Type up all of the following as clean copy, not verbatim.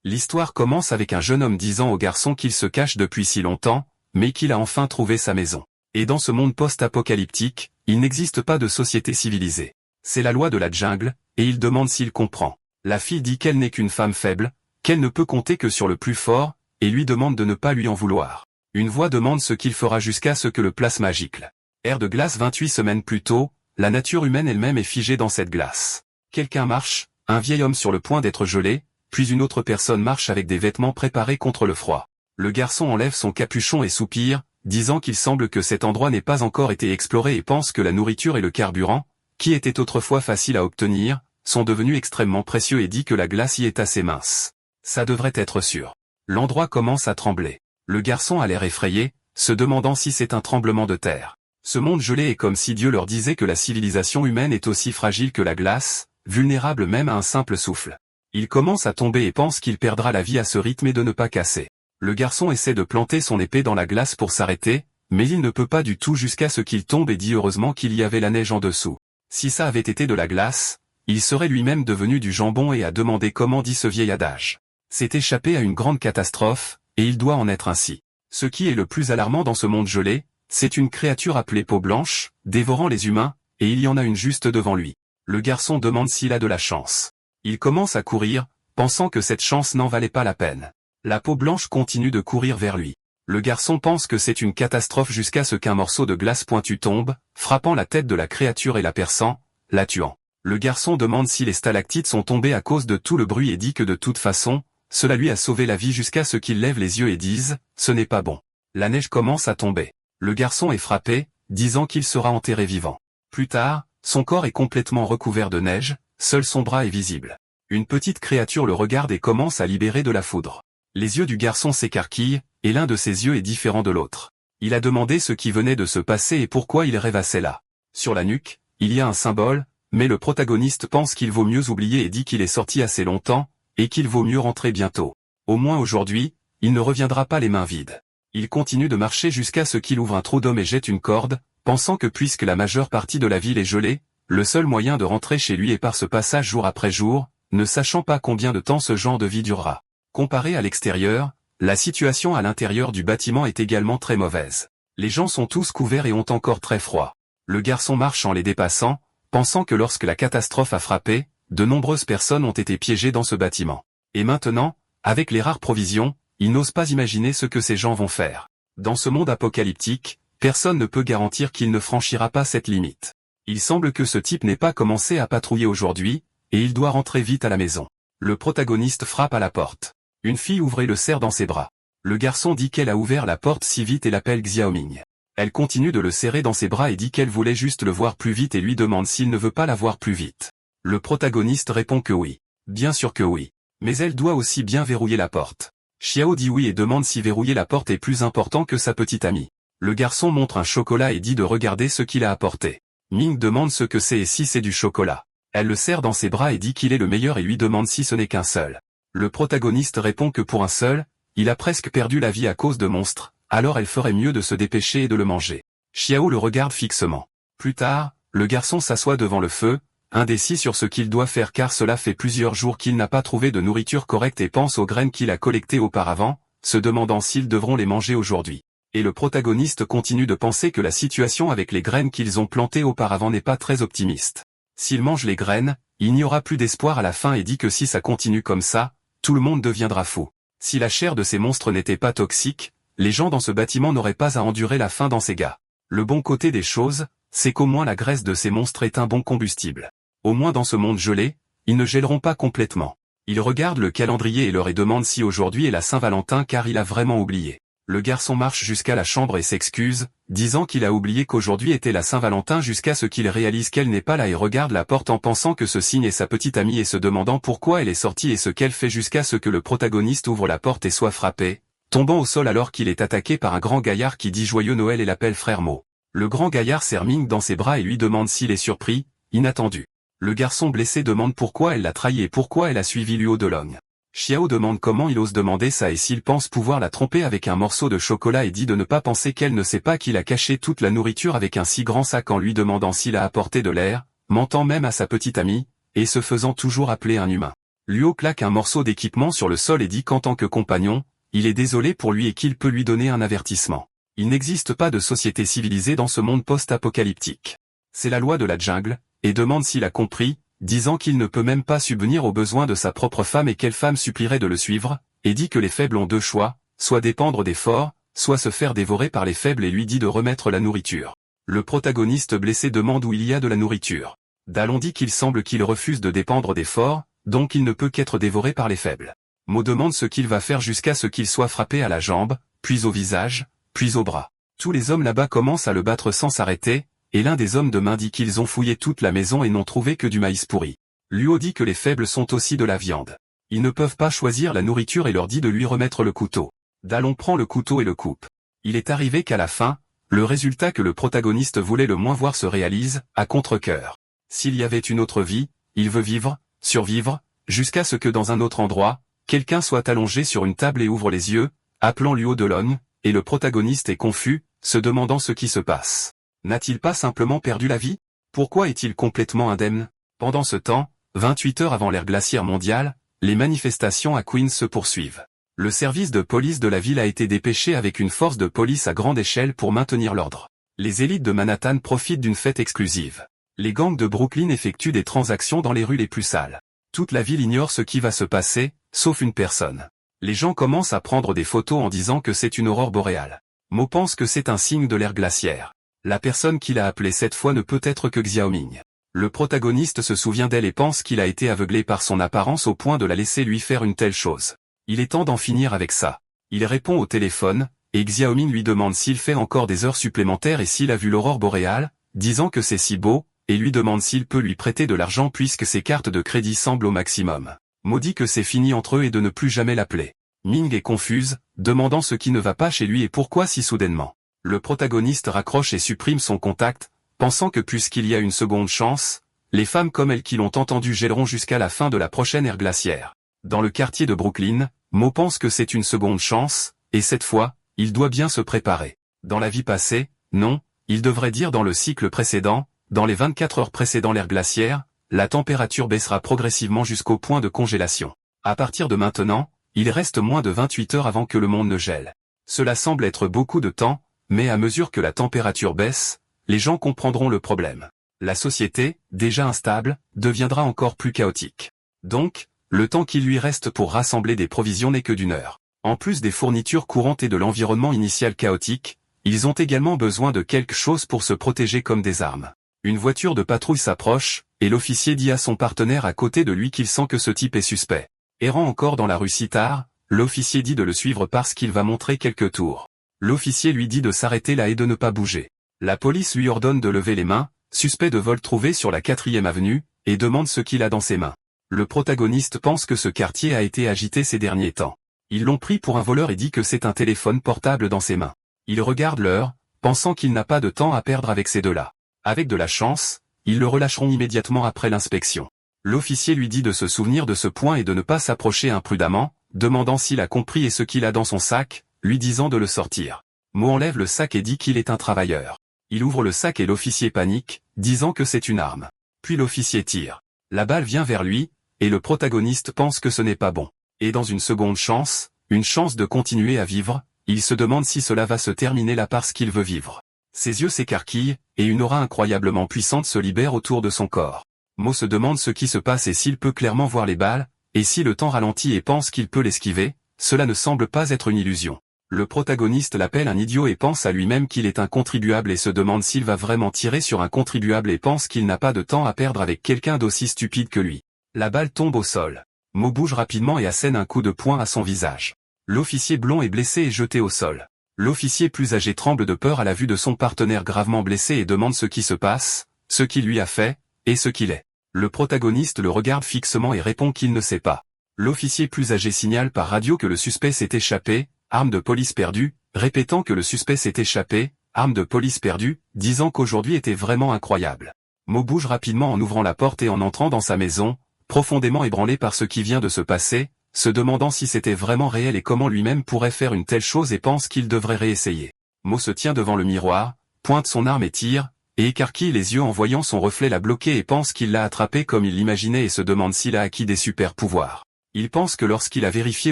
L'histoire commence avec un jeune homme disant au garçon qu'il se cache depuis si longtemps, mais qu'il a enfin trouvé sa maison. Et dans ce monde post-apocalyptique, il n'existe pas de société civilisée. C'est la loi de la jungle, et il demande s'il comprend. La fille dit qu'elle n'est qu'une femme faible, qu'elle ne peut compter que sur le plus fort, et lui demande de ne pas lui en vouloir. Une voix demande ce qu'il fera jusqu'à ce que le plasma gicle. Air de glace 28 semaines plus tôt, la nature humaine elle-même est figée dans cette glace. Quelqu'un marche, un vieil homme sur le point d'être gelé, puis une autre personne marche avec des vêtements préparés contre le froid. Le garçon enlève son capuchon et soupire, disant qu'il semble que cet endroit n'ait pas encore été exploré et pense que la nourriture et le carburant, qui étaient autrefois faciles à obtenir, sont devenus extrêmement précieux et dit que la glace y est assez mince. Ça devrait être sûr. L'endroit commence à trembler. Le garçon a l'air effrayé, se demandant si c'est un tremblement de terre. Ce monde gelé est comme si Dieu leur disait que la civilisation humaine est aussi fragile que la glace, vulnérable même à un simple souffle. Il commence à tomber et pense qu'il perdra la vie à ce rythme et de ne pas casser. Le garçon essaie de planter son épée dans la glace pour s'arrêter, mais il ne peut pas du tout jusqu'à ce qu'il tombe et dit heureusement qu'il y avait la neige en dessous. Si ça avait été de la glace, il serait lui-même devenu du jambon et a demandé comment dit ce vieil adage. C'est échappé à une grande catastrophe, et il doit en être ainsi. Ce qui est le plus alarmant dans ce monde gelé, c'est une créature appelée peau blanche, dévorant les humains, et il y en a une juste devant lui. Le garçon demande s'il a de la chance. Il commence à courir, pensant que cette chance n'en valait pas la peine. La peau blanche continue de courir vers lui. Le garçon pense que c'est une catastrophe jusqu'à ce qu'un morceau de glace pointu tombe, frappant la tête de la créature et la perçant, la tuant. Le garçon demande si les stalactites sont tombées à cause de tout le bruit et dit que de toute façon, cela lui a sauvé la vie jusqu'à ce qu'il lève les yeux et dise « ce n'est pas bon ». La neige commence à tomber. Le garçon est frappé, disant qu'il sera enterré vivant. Plus tard, son corps est complètement recouvert de neige, seul son bras est visible. Une petite créature le regarde et commence à libérer de la foudre. Les yeux du garçon s'écarquillent, et l'un de ses yeux est différent de l'autre. Il a demandé ce qui venait de se passer et pourquoi il rêvassait là. Sur la nuque, il y a un symbole, mais le protagoniste pense qu'il vaut mieux oublier et dit qu'il est sorti assez longtemps, et qu'il vaut mieux rentrer bientôt. Au moins aujourd'hui, il ne reviendra pas les mains vides. Il continue de marcher jusqu'à ce qu'il ouvre un trou d'homme et jette une corde, pensant que puisque la majeure partie de la ville est gelée, le seul moyen de rentrer chez lui est par ce passage jour après jour, ne sachant pas combien de temps ce genre de vie durera. Comparé à l'extérieur, la situation à l'intérieur du bâtiment est également très mauvaise. Les gens sont tous couverts et ont encore très froid. Le garçon marche en les dépassant, pensant que lorsque la catastrophe a frappé, de nombreuses personnes ont été piégées dans ce bâtiment. Et maintenant, avec les rares provisions, il n'ose pas imaginer ce que ces gens vont faire. Dans ce monde apocalyptique, personne ne peut garantir qu'il ne franchira pas cette limite. Il semble que ce type n'ait pas commencé à patrouiller aujourd'hui, et il doit rentrer vite à la maison. Le protagoniste frappe à la porte. Une fille ouvre et le serre dans ses bras. Le garçon dit qu'elle a ouvert la porte si vite et l'appelle Xiaoming. Elle continue de le serrer dans ses bras et dit qu'elle voulait juste le voir plus vite et lui demande s'il ne veut pas la voir plus vite. Le protagoniste répond que oui. Bien sûr que oui. Mais elle doit aussi bien verrouiller la porte. Xiao dit oui et demande si verrouiller la porte est plus important que sa petite amie. Le garçon montre un chocolat et dit de regarder ce qu'il a apporté. Ming demande ce que c'est et si c'est du chocolat. Elle le serre dans ses bras et dit qu'il est le meilleur et lui demande si ce n'est qu'un seul. Le protagoniste répond que pour un seul, il a presque perdu la vie à cause de monstres, alors elle ferait mieux de se dépêcher et de le manger. Xiao le regarde fixement. Plus tard, le garçon s'assoit devant le feu, indécis sur ce qu'il doit faire car cela fait plusieurs jours qu'il n'a pas trouvé de nourriture correcte et pense aux graines qu'il a collectées auparavant, se demandant s'ils devront les manger aujourd'hui. Et le protagoniste continue de penser que la situation avec les graines qu'ils ont plantées auparavant n'est pas très optimiste. S'il mange les graines, il n'y aura plus d'espoir à la fin et dit que si ça continue comme ça, tout le monde deviendra fou. Si la chair de ces monstres n'était pas toxique, les gens dans ce bâtiment n'auraient pas à endurer la faim dans ces gars. Le bon côté des choses, c'est qu'au moins la graisse de ces monstres est un bon combustible. Au moins dans ce monde gelé, ils ne gèleront pas complètement. Il regarde le calendrier et leur demande si aujourd'hui est la Saint-Valentin car il a vraiment oublié. Le garçon marche jusqu'à la chambre et s'excuse, disant qu'il a oublié qu'aujourd'hui était la Saint-Valentin jusqu'à ce qu'il réalise qu'elle n'est pas là et regarde la porte en pensant que ce signe est sa petite amie et se demandant pourquoi elle est sortie et ce qu'elle fait jusqu'à ce que le protagoniste ouvre la porte et soit frappé, tombant au sol alors qu'il est attaqué par un grand gaillard qui dit joyeux Noël et l'appelle frère Mo. Le grand gaillard serre Ming dans ses bras et lui demande s'il est surpris, inattendu. Le garçon blessé demande pourquoi elle l'a trahi et pourquoi elle a suivi Luo Delong. Xiao demande comment il ose demander ça et s'il pense pouvoir la tromper avec un morceau de chocolat et dit de ne pas penser qu'elle ne sait pas qu'il a caché toute la nourriture avec un si grand sac en lui demandant s'il a apporté de l'air, mentant même à sa petite amie, et se faisant toujours appeler un humain. Luo claque un morceau d'équipement sur le sol et dit qu'en tant que compagnon, il est désolé pour lui et qu'il peut lui donner un avertissement. Il n'existe pas de société civilisée dans ce monde post-apocalyptique. C'est la loi de la jungle, et demande s'il a compris, disant qu'il ne peut même pas subvenir aux besoins de sa propre femme et quelle femme supplierait de le suivre, et dit que les faibles ont deux choix, soit dépendre des forts, soit se faire dévorer par les faibles et lui dit de remettre la nourriture. Le protagoniste blessé demande où il y a de la nourriture. Dallon dit qu'il semble qu'il refuse de dépendre des forts, donc il ne peut qu'être dévoré par les faibles. Mo demande ce qu'il va faire jusqu'à ce qu'il soit frappé à la jambe, puis au visage, puis au bras. Tous les hommes là-bas commencent à le battre sans s'arrêter, et l'un des hommes de main dit qu'ils ont fouillé toute la maison et n'ont trouvé que du maïs pourri. Luo dit que les faibles sont aussi de la viande. Ils ne peuvent pas choisir la nourriture et leur dit de lui remettre le couteau. Dallon prend le couteau et le coupe. Il est arrivé qu'à la fin, le résultat que le protagoniste voulait le moins voir se réalise, à contre-cœur. S'il y avait une autre vie, il veut vivre, survivre, jusqu'à ce que dans un autre endroit, quelqu'un soit allongé sur une table et ouvre les yeux, appelant Luo de l'homme, et le protagoniste est confus, se demandant ce qui se passe. N'a-t-il pas simplement perdu la vie? Pourquoi est-il complètement indemne? Pendant ce temps, 28 heures avant l'ère glaciaire mondiale, les manifestations à Queens se poursuivent. Le service de police de la ville a été dépêché avec une force de police à grande échelle pour maintenir l'ordre. Les élites de Manhattan profitent d'une fête exclusive. Les gangs de Brooklyn effectuent des transactions dans les rues les plus sales. Toute la ville ignore ce qui va se passer, sauf une personne. Les gens commencent à prendre des photos en disant que c'est une aurore boréale. Mo pense que c'est un signe de l'ère glaciaire. La personne qu'il a appelée cette fois ne peut être que Xiaoming. Le protagoniste se souvient d'elle et pense qu'il a été aveuglé par son apparence au point de la laisser lui faire une telle chose. Il est temps d'en finir avec ça. Il répond au téléphone, et Xiaoming lui demande s'il fait encore des heures supplémentaires et s'il a vu l'aurore boréale, disant que c'est si beau, et lui demande s'il peut lui prêter de l'argent puisque ses cartes de crédit semblent au maximum. Mo dit que c'est fini entre eux et de ne plus jamais l'appeler. Ming est confuse, demandant ce qui ne va pas chez lui et pourquoi si soudainement. Le protagoniste raccroche et supprime son contact, pensant que puisqu'il y a une seconde chance, les femmes comme elles qui l'ont entendu gèleront jusqu'à la fin de la prochaine ère glaciaire. Dans le quartier de Brooklyn, Mo pense que c'est une seconde chance, et cette fois, il doit bien se préparer. Dans la vie passée, non, il devrait dire dans le cycle précédent, dans les 24 heures précédant l'ère glaciaire, la température baissera progressivement jusqu'au point de congélation. À partir de maintenant, il reste moins de 28 heures avant que le monde ne gèle. Cela semble être beaucoup de temps, mais à mesure que la température baisse, les gens comprendront le problème. La société, déjà instable, deviendra encore plus chaotique. Donc, le temps qu'il lui reste pour rassembler des provisions n'est que d'une heure. En plus des fournitures courantes et de l'environnement initial chaotique, ils ont également besoin de quelque chose pour se protéger comme des armes. Une voiture de patrouille s'approche, et l'officier dit à son partenaire à côté de lui qu'il sent que ce type est suspect. Errant encore dans la rue si tard, l'officier dit de le suivre parce qu'il va montrer quelques tours. L'officier lui dit de s'arrêter là et de ne pas bouger. La police lui ordonne de lever les mains, suspect de vol trouvé sur la 4e avenue, et demande ce qu'il a dans ses mains. Le protagoniste pense que ce quartier a été agité ces derniers temps. Ils l'ont pris pour un voleur et dit que c'est un téléphone portable dans ses mains. Il regarde l'heure, pensant qu'il n'a pas de temps à perdre avec ces deux-là. Avec de la chance, ils le relâcheront immédiatement après l'inspection. L'officier lui dit de se souvenir de ce point et de ne pas s'approcher imprudemment, demandant s'il a compris et ce qu'il a dans son sac, lui disant de le sortir. Mo enlève le sac et dit qu'il est un travailleur. Il ouvre le sac et l'officier panique, disant que c'est une arme. Puis l'officier tire. La balle vient vers lui, et le protagoniste pense que ce n'est pas bon. Et dans une seconde chance, une chance de continuer à vivre, il se demande si cela va se terminer là parce qu'il veut vivre. Ses yeux s'écarquillent, et une aura incroyablement puissante se libère autour de son corps. Mo se demande ce qui se passe et s'il peut clairement voir les balles, et si le temps ralentit et pense qu'il peut l'esquiver, cela ne semble pas être une illusion. Le protagoniste l'appelle un idiot et pense à lui-même qu'il est un contribuable et se demande s'il va vraiment tirer sur un contribuable et pense qu'il n'a pas de temps à perdre avec quelqu'un d'aussi stupide que lui. La balle tombe au sol. Mo bouge rapidement et assène un coup de poing à son visage. L'officier blond est blessé et jeté au sol. L'officier plus âgé tremble de peur à la vue de son partenaire gravement blessé et demande ce qui se passe, ce qu'il lui a fait, et ce qu'il est. Le protagoniste le regarde fixement et répond qu'il ne sait pas. L'officier plus âgé signale par radio que le suspect s'est échappé, arme de police perdue, répétant que le suspect s'est échappé, arme de police perdue, disant qu'aujourd'hui était vraiment incroyable. Mo bouge rapidement en ouvrant la porte et en entrant dans sa maison, profondément ébranlé par ce qui vient de se passer, se demandant si c'était vraiment réel et comment lui-même pourrait faire une telle chose et pense qu'il devrait réessayer. Mo se tient devant le miroir, pointe son arme et tire, et écarquille les yeux en voyant son reflet la bloquer et pense qu'il l'a attrapée comme il l'imaginait et se demande s'il a acquis des super pouvoirs. Il pense que lorsqu'il a vérifié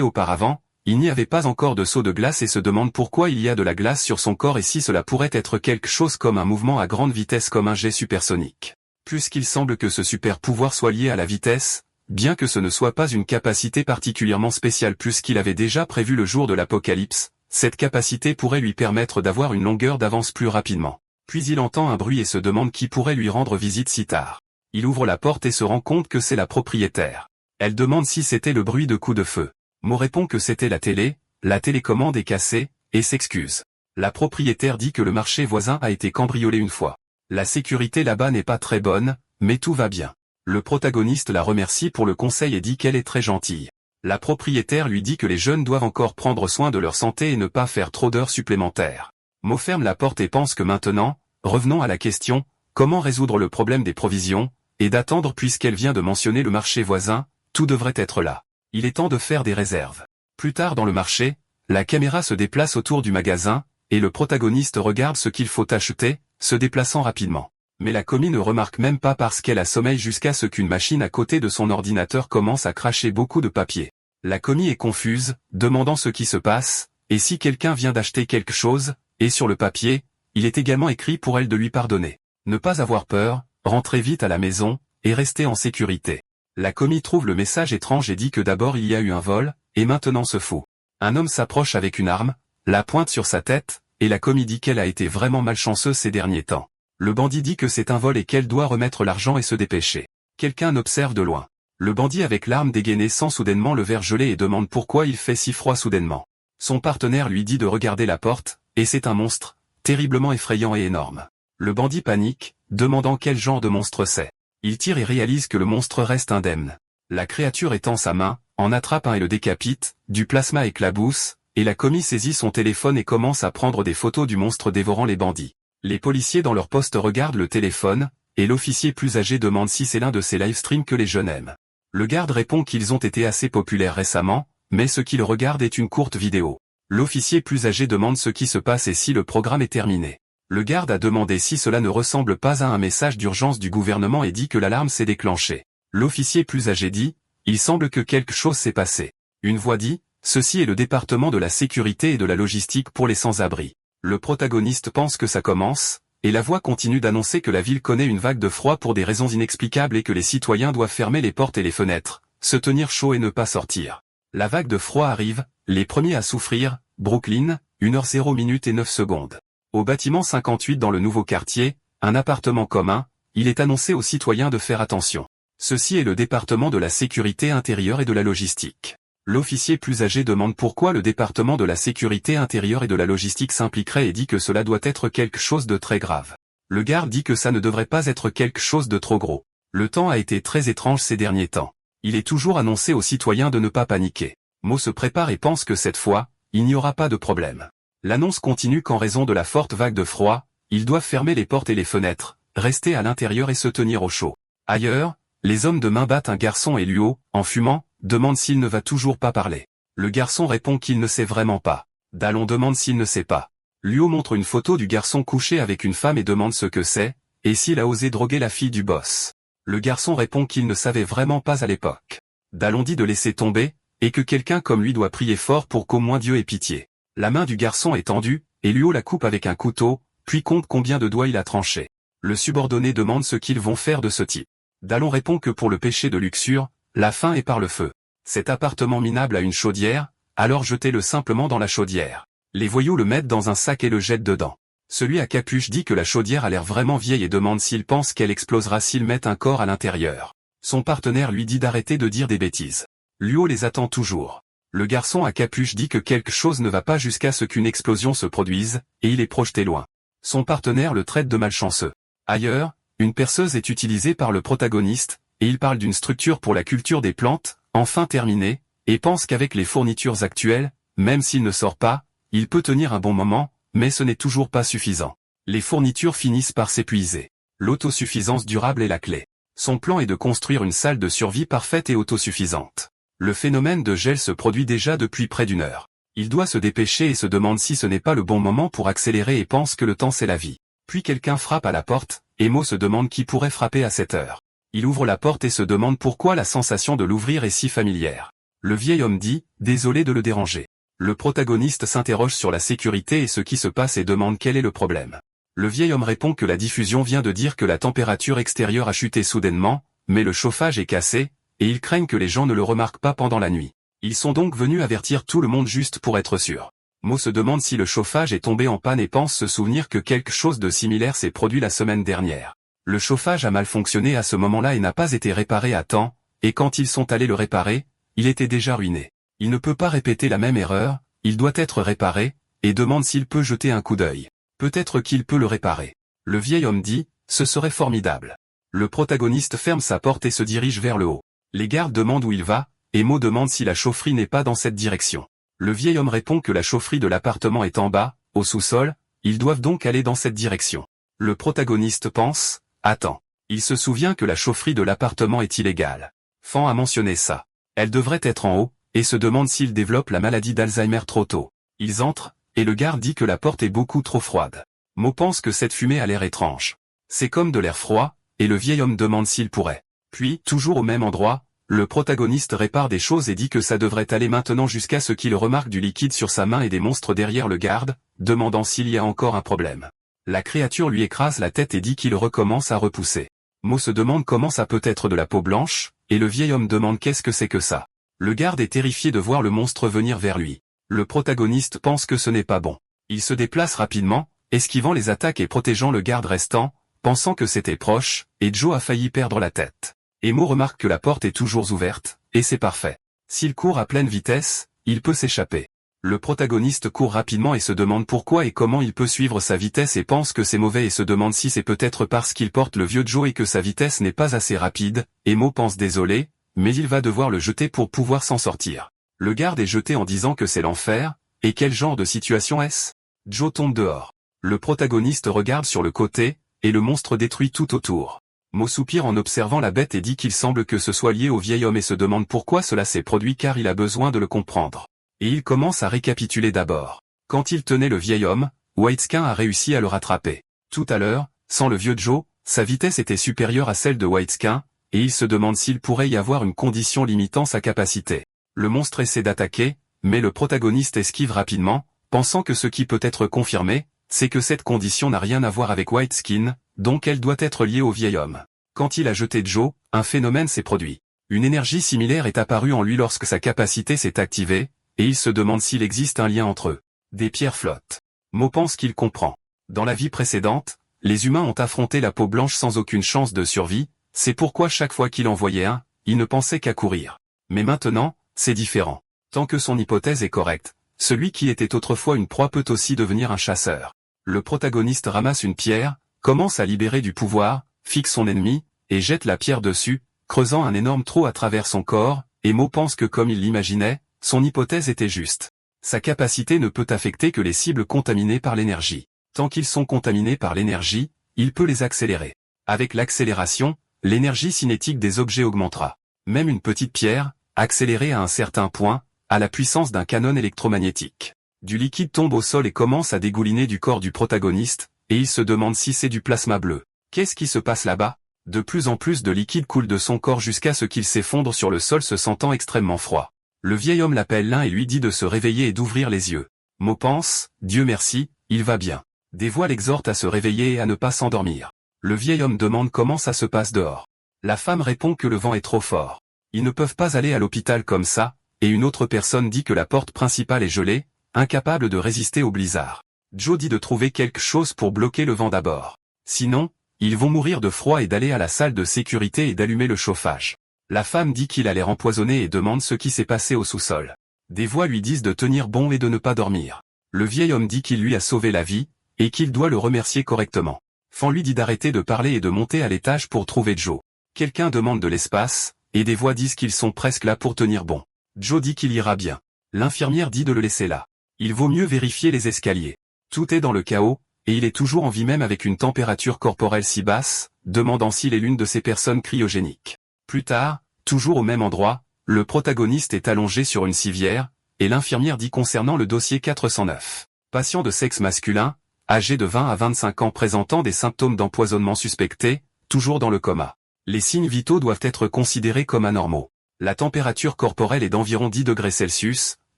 auparavant, il n'y avait pas encore de seau de glace et se demande pourquoi il y a de la glace sur son corps et si cela pourrait être quelque chose comme un mouvement à grande vitesse comme un jet supersonique. Puisqu'il semble que ce super pouvoir soit lié à la vitesse, bien que ce ne soit pas une capacité particulièrement spéciale puisqu'il avait déjà prévu le jour de l'apocalypse, cette capacité pourrait lui permettre d'avoir une longueur d'avance plus rapidement. Puis il entend un bruit et se demande qui pourrait lui rendre visite si tard. Il ouvre la porte et se rend compte que c'est la propriétaire. Elle demande si c'était le bruit de coups de feu. Mo répond que c'était la télécommande est cassée, et s'excuse. La propriétaire dit que le marché voisin a été cambriolé une fois. La sécurité là-bas n'est pas très bonne, mais tout va bien. Le protagoniste la remercie pour le conseil et dit qu'elle est très gentille. La propriétaire lui dit que les jeunes doivent encore prendre soin de leur santé et ne pas faire trop d'heures supplémentaires. Mo ferme la porte et pense que maintenant, revenons à la question, comment résoudre le problème des provisions, et d'attendre puisqu'elle vient de mentionner le marché voisin, tout devrait être là. Il est temps de faire des réserves. Plus tard dans le marché, la caméra se déplace autour du magasin, et le protagoniste regarde ce qu'il faut acheter, se déplaçant rapidement. Mais la commis ne remarque même pas parce qu'elle a sommeil jusqu'à ce qu'une machine à côté de son ordinateur commence à cracher beaucoup de papier. La commis est confuse, demandant ce qui se passe, et si quelqu'un vient d'acheter quelque chose, et sur le papier, il est également écrit pour elle de lui pardonner. Ne pas avoir peur, rentrer vite à la maison, et rester en sécurité. La commis trouve le message étrange et dit que d'abord il y a eu un vol, et maintenant se fout. Un homme s'approche avec une arme, la pointe sur sa tête, et la commis dit qu'elle a été vraiment malchanceuse ces derniers temps. Le bandit dit que c'est un vol et qu'elle doit remettre l'argent et se dépêcher. Quelqu'un observe de loin. Le bandit avec l'arme dégainée sent soudainement le verre gelé et demande pourquoi il fait si froid soudainement. Son partenaire lui dit de regarder la porte, et c'est un monstre, terriblement effrayant et énorme. Le bandit panique, demandant quel genre de monstre c'est. Il tire et réalise que le monstre reste indemne. La créature étend sa main, en attrape un et le décapite, du plasma éclabousse, et la commis saisit son téléphone et commence à prendre des photos du monstre dévorant les bandits. Les policiers dans leur poste regardent le téléphone, et l'officier plus âgé demande si c'est l'un de ces livestreams que les jeunes aiment. Le garde répond qu'ils ont été assez populaires récemment, mais ce qu'il regarde est une courte vidéo. L'officier plus âgé demande ce qui se passe et si le programme est terminé. Le garde a demandé si cela ne ressemble pas à un message d'urgence du gouvernement et dit que l'alarme s'est déclenchée. L'officier plus âgé dit, il semble que quelque chose s'est passé. Une voix dit, ceci est le département de la sécurité et de la logistique pour les sans-abri. Le protagoniste pense que ça commence, et la voix continue d'annoncer que la ville connaît une vague de froid pour des raisons inexplicables et que les citoyens doivent fermer les portes et les fenêtres, se tenir chaud et ne pas sortir. La vague de froid arrive, les premiers à souffrir, Brooklyn, 1h0 et 9 secondes. Au bâtiment 58 dans le nouveau quartier, un appartement commun, il est annoncé aux citoyens de faire attention. Ceci est le département de la sécurité intérieure et de la logistique. L'officier plus âgé demande pourquoi le département de la sécurité intérieure et de la logistique s'impliquerait et dit que cela doit être quelque chose de très grave. Le garde dit que ça ne devrait pas être quelque chose de trop gros. Le temps a été très étrange ces derniers temps. Il est toujours annoncé aux citoyens de ne pas paniquer. Mo se prépare et pense que cette fois, il n'y aura pas de problème. L'annonce continue qu'en raison de la forte vague de froid, ils doivent fermer les portes et les fenêtres, rester à l'intérieur et se tenir au chaud. Ailleurs, les hommes de main battent un garçon et Luo, en fumant, demande s'il ne va toujours pas parler. Le garçon répond qu'il ne sait vraiment pas. Dallon demande s'il ne sait pas. Luo montre une photo du garçon couché avec une femme et demande ce que c'est, et s'il a osé droguer la fille du boss. Le garçon répond qu'il ne savait vraiment pas à l'époque. Dallon dit de laisser tomber, et que quelqu'un comme lui doit prier fort pour qu'au moins Dieu ait pitié. La main du garçon est tendue, et Luo la coupe avec un couteau, puis compte combien de doigts il a tranché. Le subordonné demande ce qu'ils vont faire de ce type. Dallon répond que pour le péché de luxure, la faim est par le feu. Cet appartement minable a une chaudière, alors jetez-le simplement dans la chaudière. Les voyous le mettent dans un sac et le jettent dedans. Celui à capuche dit que la chaudière a l'air vraiment vieille et demande s'il pense qu'elle explosera s'ils mettent un corps à l'intérieur. Son partenaire lui dit d'arrêter de dire des bêtises. Luo les attend toujours. Le garçon à capuche dit que quelque chose ne va pas jusqu'à ce qu'une explosion se produise, et il est projeté loin. Son partenaire le traite de malchanceux. Ailleurs, une perceuse est utilisée par le protagoniste, et il parle d'une structure pour la culture des plantes, enfin terminée, et pense qu'avec les fournitures actuelles, même s'il ne sort pas, il peut tenir un bon moment, mais ce n'est toujours pas suffisant. Les fournitures finissent par s'épuiser. L'autosuffisance durable est la clé. Son plan est de construire une salle de survie parfaite et autosuffisante. Le phénomène de gel se produit déjà depuis près d'une heure. Il doit se dépêcher et se demande si ce n'est pas le bon moment pour accélérer et pense que le temps c'est la vie. Puis quelqu'un frappe à la porte, et Mo se demande qui pourrait frapper à cette heure. Il ouvre la porte et se demande pourquoi la sensation de l'ouvrir est si familière. Le vieil homme dit « Désolé de le déranger ». Le protagoniste s'interroge sur la sécurité et ce qui se passe et demande quel est le problème. Le vieil homme répond que la diffusion vient de dire que la température extérieure a chuté soudainement, mais le chauffage est cassé, et ils craignent que les gens ne le remarquent pas pendant la nuit. Ils sont donc venus avertir tout le monde juste pour être sûr. Mo se demande si le chauffage est tombé en panne et pense se souvenir que quelque chose de similaire s'est produit la semaine dernière. Le chauffage a mal fonctionné à ce moment-là et n'a pas été réparé à temps, et quand ils sont allés le réparer, il était déjà ruiné. Il ne peut pas répéter la même erreur, il doit être réparé, et demande s'il peut jeter un coup d'œil. Peut-être qu'il peut le réparer. Le vieil homme dit, ce serait formidable. Le protagoniste ferme sa porte et se dirige vers le haut. Les gardes demandent où il va, et Mo demande si la chaufferie n'est pas dans cette direction. Le vieil homme répond que la chaufferie de l'appartement est en bas, au sous-sol, ils doivent donc aller dans cette direction. Le protagoniste pense, attends. Il se souvient que la chaufferie de l'appartement est illégale. Fan a mentionné ça. Elle devrait être en haut, et se demande s'il développe la maladie d'Alzheimer trop tôt. Ils entrent, et le garde dit que la porte est beaucoup trop froide. Mo pense que cette fumée a l'air étrange. C'est comme de l'air froid, et le vieil homme demande s'il pourrait. Puis, toujours au même endroit, le protagoniste répare des choses et dit que ça devrait aller maintenant jusqu'à ce qu'il remarque du liquide sur sa main et des monstres derrière le garde, demandant s'il y a encore un problème. La créature lui écrase la tête et dit qu'il recommence à repousser. Mo se demande comment ça peut être de la peau blanche, et le vieil homme demande qu'est-ce que c'est que ça. Le garde est terrifié de voir le monstre venir vers lui. Le protagoniste pense que ce n'est pas bon. Il se déplace rapidement, esquivant les attaques et protégeant le garde restant, pensant que c'était proche, et Joe a failli perdre la tête. Et Mo remarque que la porte est toujours ouverte, et c'est parfait. S'il court à pleine vitesse, il peut s'échapper. Le protagoniste court rapidement et se demande pourquoi et comment il peut suivre sa vitesse et pense que c'est mauvais et se demande si c'est peut-être parce qu'il porte le vieux Joe et que sa vitesse n'est pas assez rapide, et Mo pense désolé, mais il va devoir le jeter pour pouvoir s'en sortir. Le garde est jeté en disant que c'est l'enfer, et quel genre de situation est-ce? Joe tombe dehors. Le protagoniste regarde sur le côté, et le monstre détruit tout autour. Mo soupire en observant la bête et dit qu'il semble que ce soit lié au vieil homme et se demande pourquoi cela s'est produit car il a besoin de le comprendre. Et il commence à récapituler d'abord. Quand il tenait le vieil homme, Whiteskin a réussi à le rattraper. Tout à l'heure, sans le vieux Joe, sa vitesse était supérieure à celle de Whiteskin, et il se demande s'il pourrait y avoir une condition limitant sa capacité. Le monstre essaie d'attaquer, mais le protagoniste esquive rapidement, pensant que ce qui peut être confirmé, c'est que cette condition n'a rien à voir avec Whiteskin, donc elle doit être liée au vieil homme. Quand il a jeté Joe, un phénomène s'est produit. Une énergie similaire est apparue en lui lorsque sa capacité s'est activée, et il se demande s'il existe un lien entre eux. Des pierres flottent. Mo pense qu'il comprend. Dans la vie précédente, les humains ont affronté la peau blanche sans aucune chance de survie, c'est pourquoi chaque fois qu'il en voyait un, il ne pensait qu'à courir. Mais maintenant, c'est différent. Tant que son hypothèse est correcte, celui qui était autrefois une proie peut aussi devenir un chasseur. Le protagoniste ramasse une pierre, commence à libérer du pouvoir, fixe son ennemi, et jette la pierre dessus, creusant un énorme trou à travers son corps, et Mo pense que comme il l'imaginait, son hypothèse était juste. Sa capacité ne peut affecter que les cibles contaminées par l'énergie. Tant qu'ils sont contaminés par l'énergie, il peut les accélérer. Avec l'accélération, l'énergie cinétique des objets augmentera. Même une petite pierre, accélérée à un certain point, a la puissance d'un canon électromagnétique. Du liquide tombe au sol et commence à dégouliner du corps du protagoniste, et il se demande si c'est du plasma bleu. Qu'est-ce qui se passe là-bas? De plus en plus de liquide coule de son corps jusqu'à ce qu'il s'effondre sur le sol se sentant extrêmement froid. Le vieil homme l'appelle l'un et lui dit de se réveiller et d'ouvrir les yeux. Mo pense, Dieu merci, il va bien. Des voix l'exhortent à se réveiller et à ne pas s'endormir. Le vieil homme demande comment ça se passe dehors. La femme répond que le vent est trop fort. Ils ne peuvent pas aller à l'hôpital comme ça, et une autre personne dit que la porte principale est gelée, incapable de résister au blizzard. Joe dit de trouver quelque chose pour bloquer le vent d'abord. Sinon, ils vont mourir de froid et d'aller à la salle de sécurité et d'allumer le chauffage. La femme dit qu'il a l'air empoisonné et demande ce qui s'est passé au sous-sol. Des voix lui disent de tenir bon et de ne pas dormir. Le vieil homme dit qu'il lui a sauvé la vie, et qu'il doit le remercier correctement. Fan lui dit d'arrêter de parler et de monter à l'étage pour trouver Joe. Quelqu'un demande de l'espace, et des voix disent qu'ils sont presque là pour tenir bon. Joe dit qu'il ira bien. L'infirmière dit de le laisser là. Il vaut mieux vérifier les escaliers. Tout est dans le chaos, et il est toujours en vie même avec une température corporelle si basse, demandant s'il est l'une de ces personnes cryogéniques. Plus tard, toujours au même endroit, le protagoniste est allongé sur une civière, et l'infirmière dit concernant le dossier 409. Patient de sexe masculin, âgé de 20 à 25 ans présentant des symptômes d'empoisonnement suspectés, toujours dans le coma. Les signes vitaux doivent être considérés comme anormaux. La température corporelle est d'environ 10 degrés Celsius,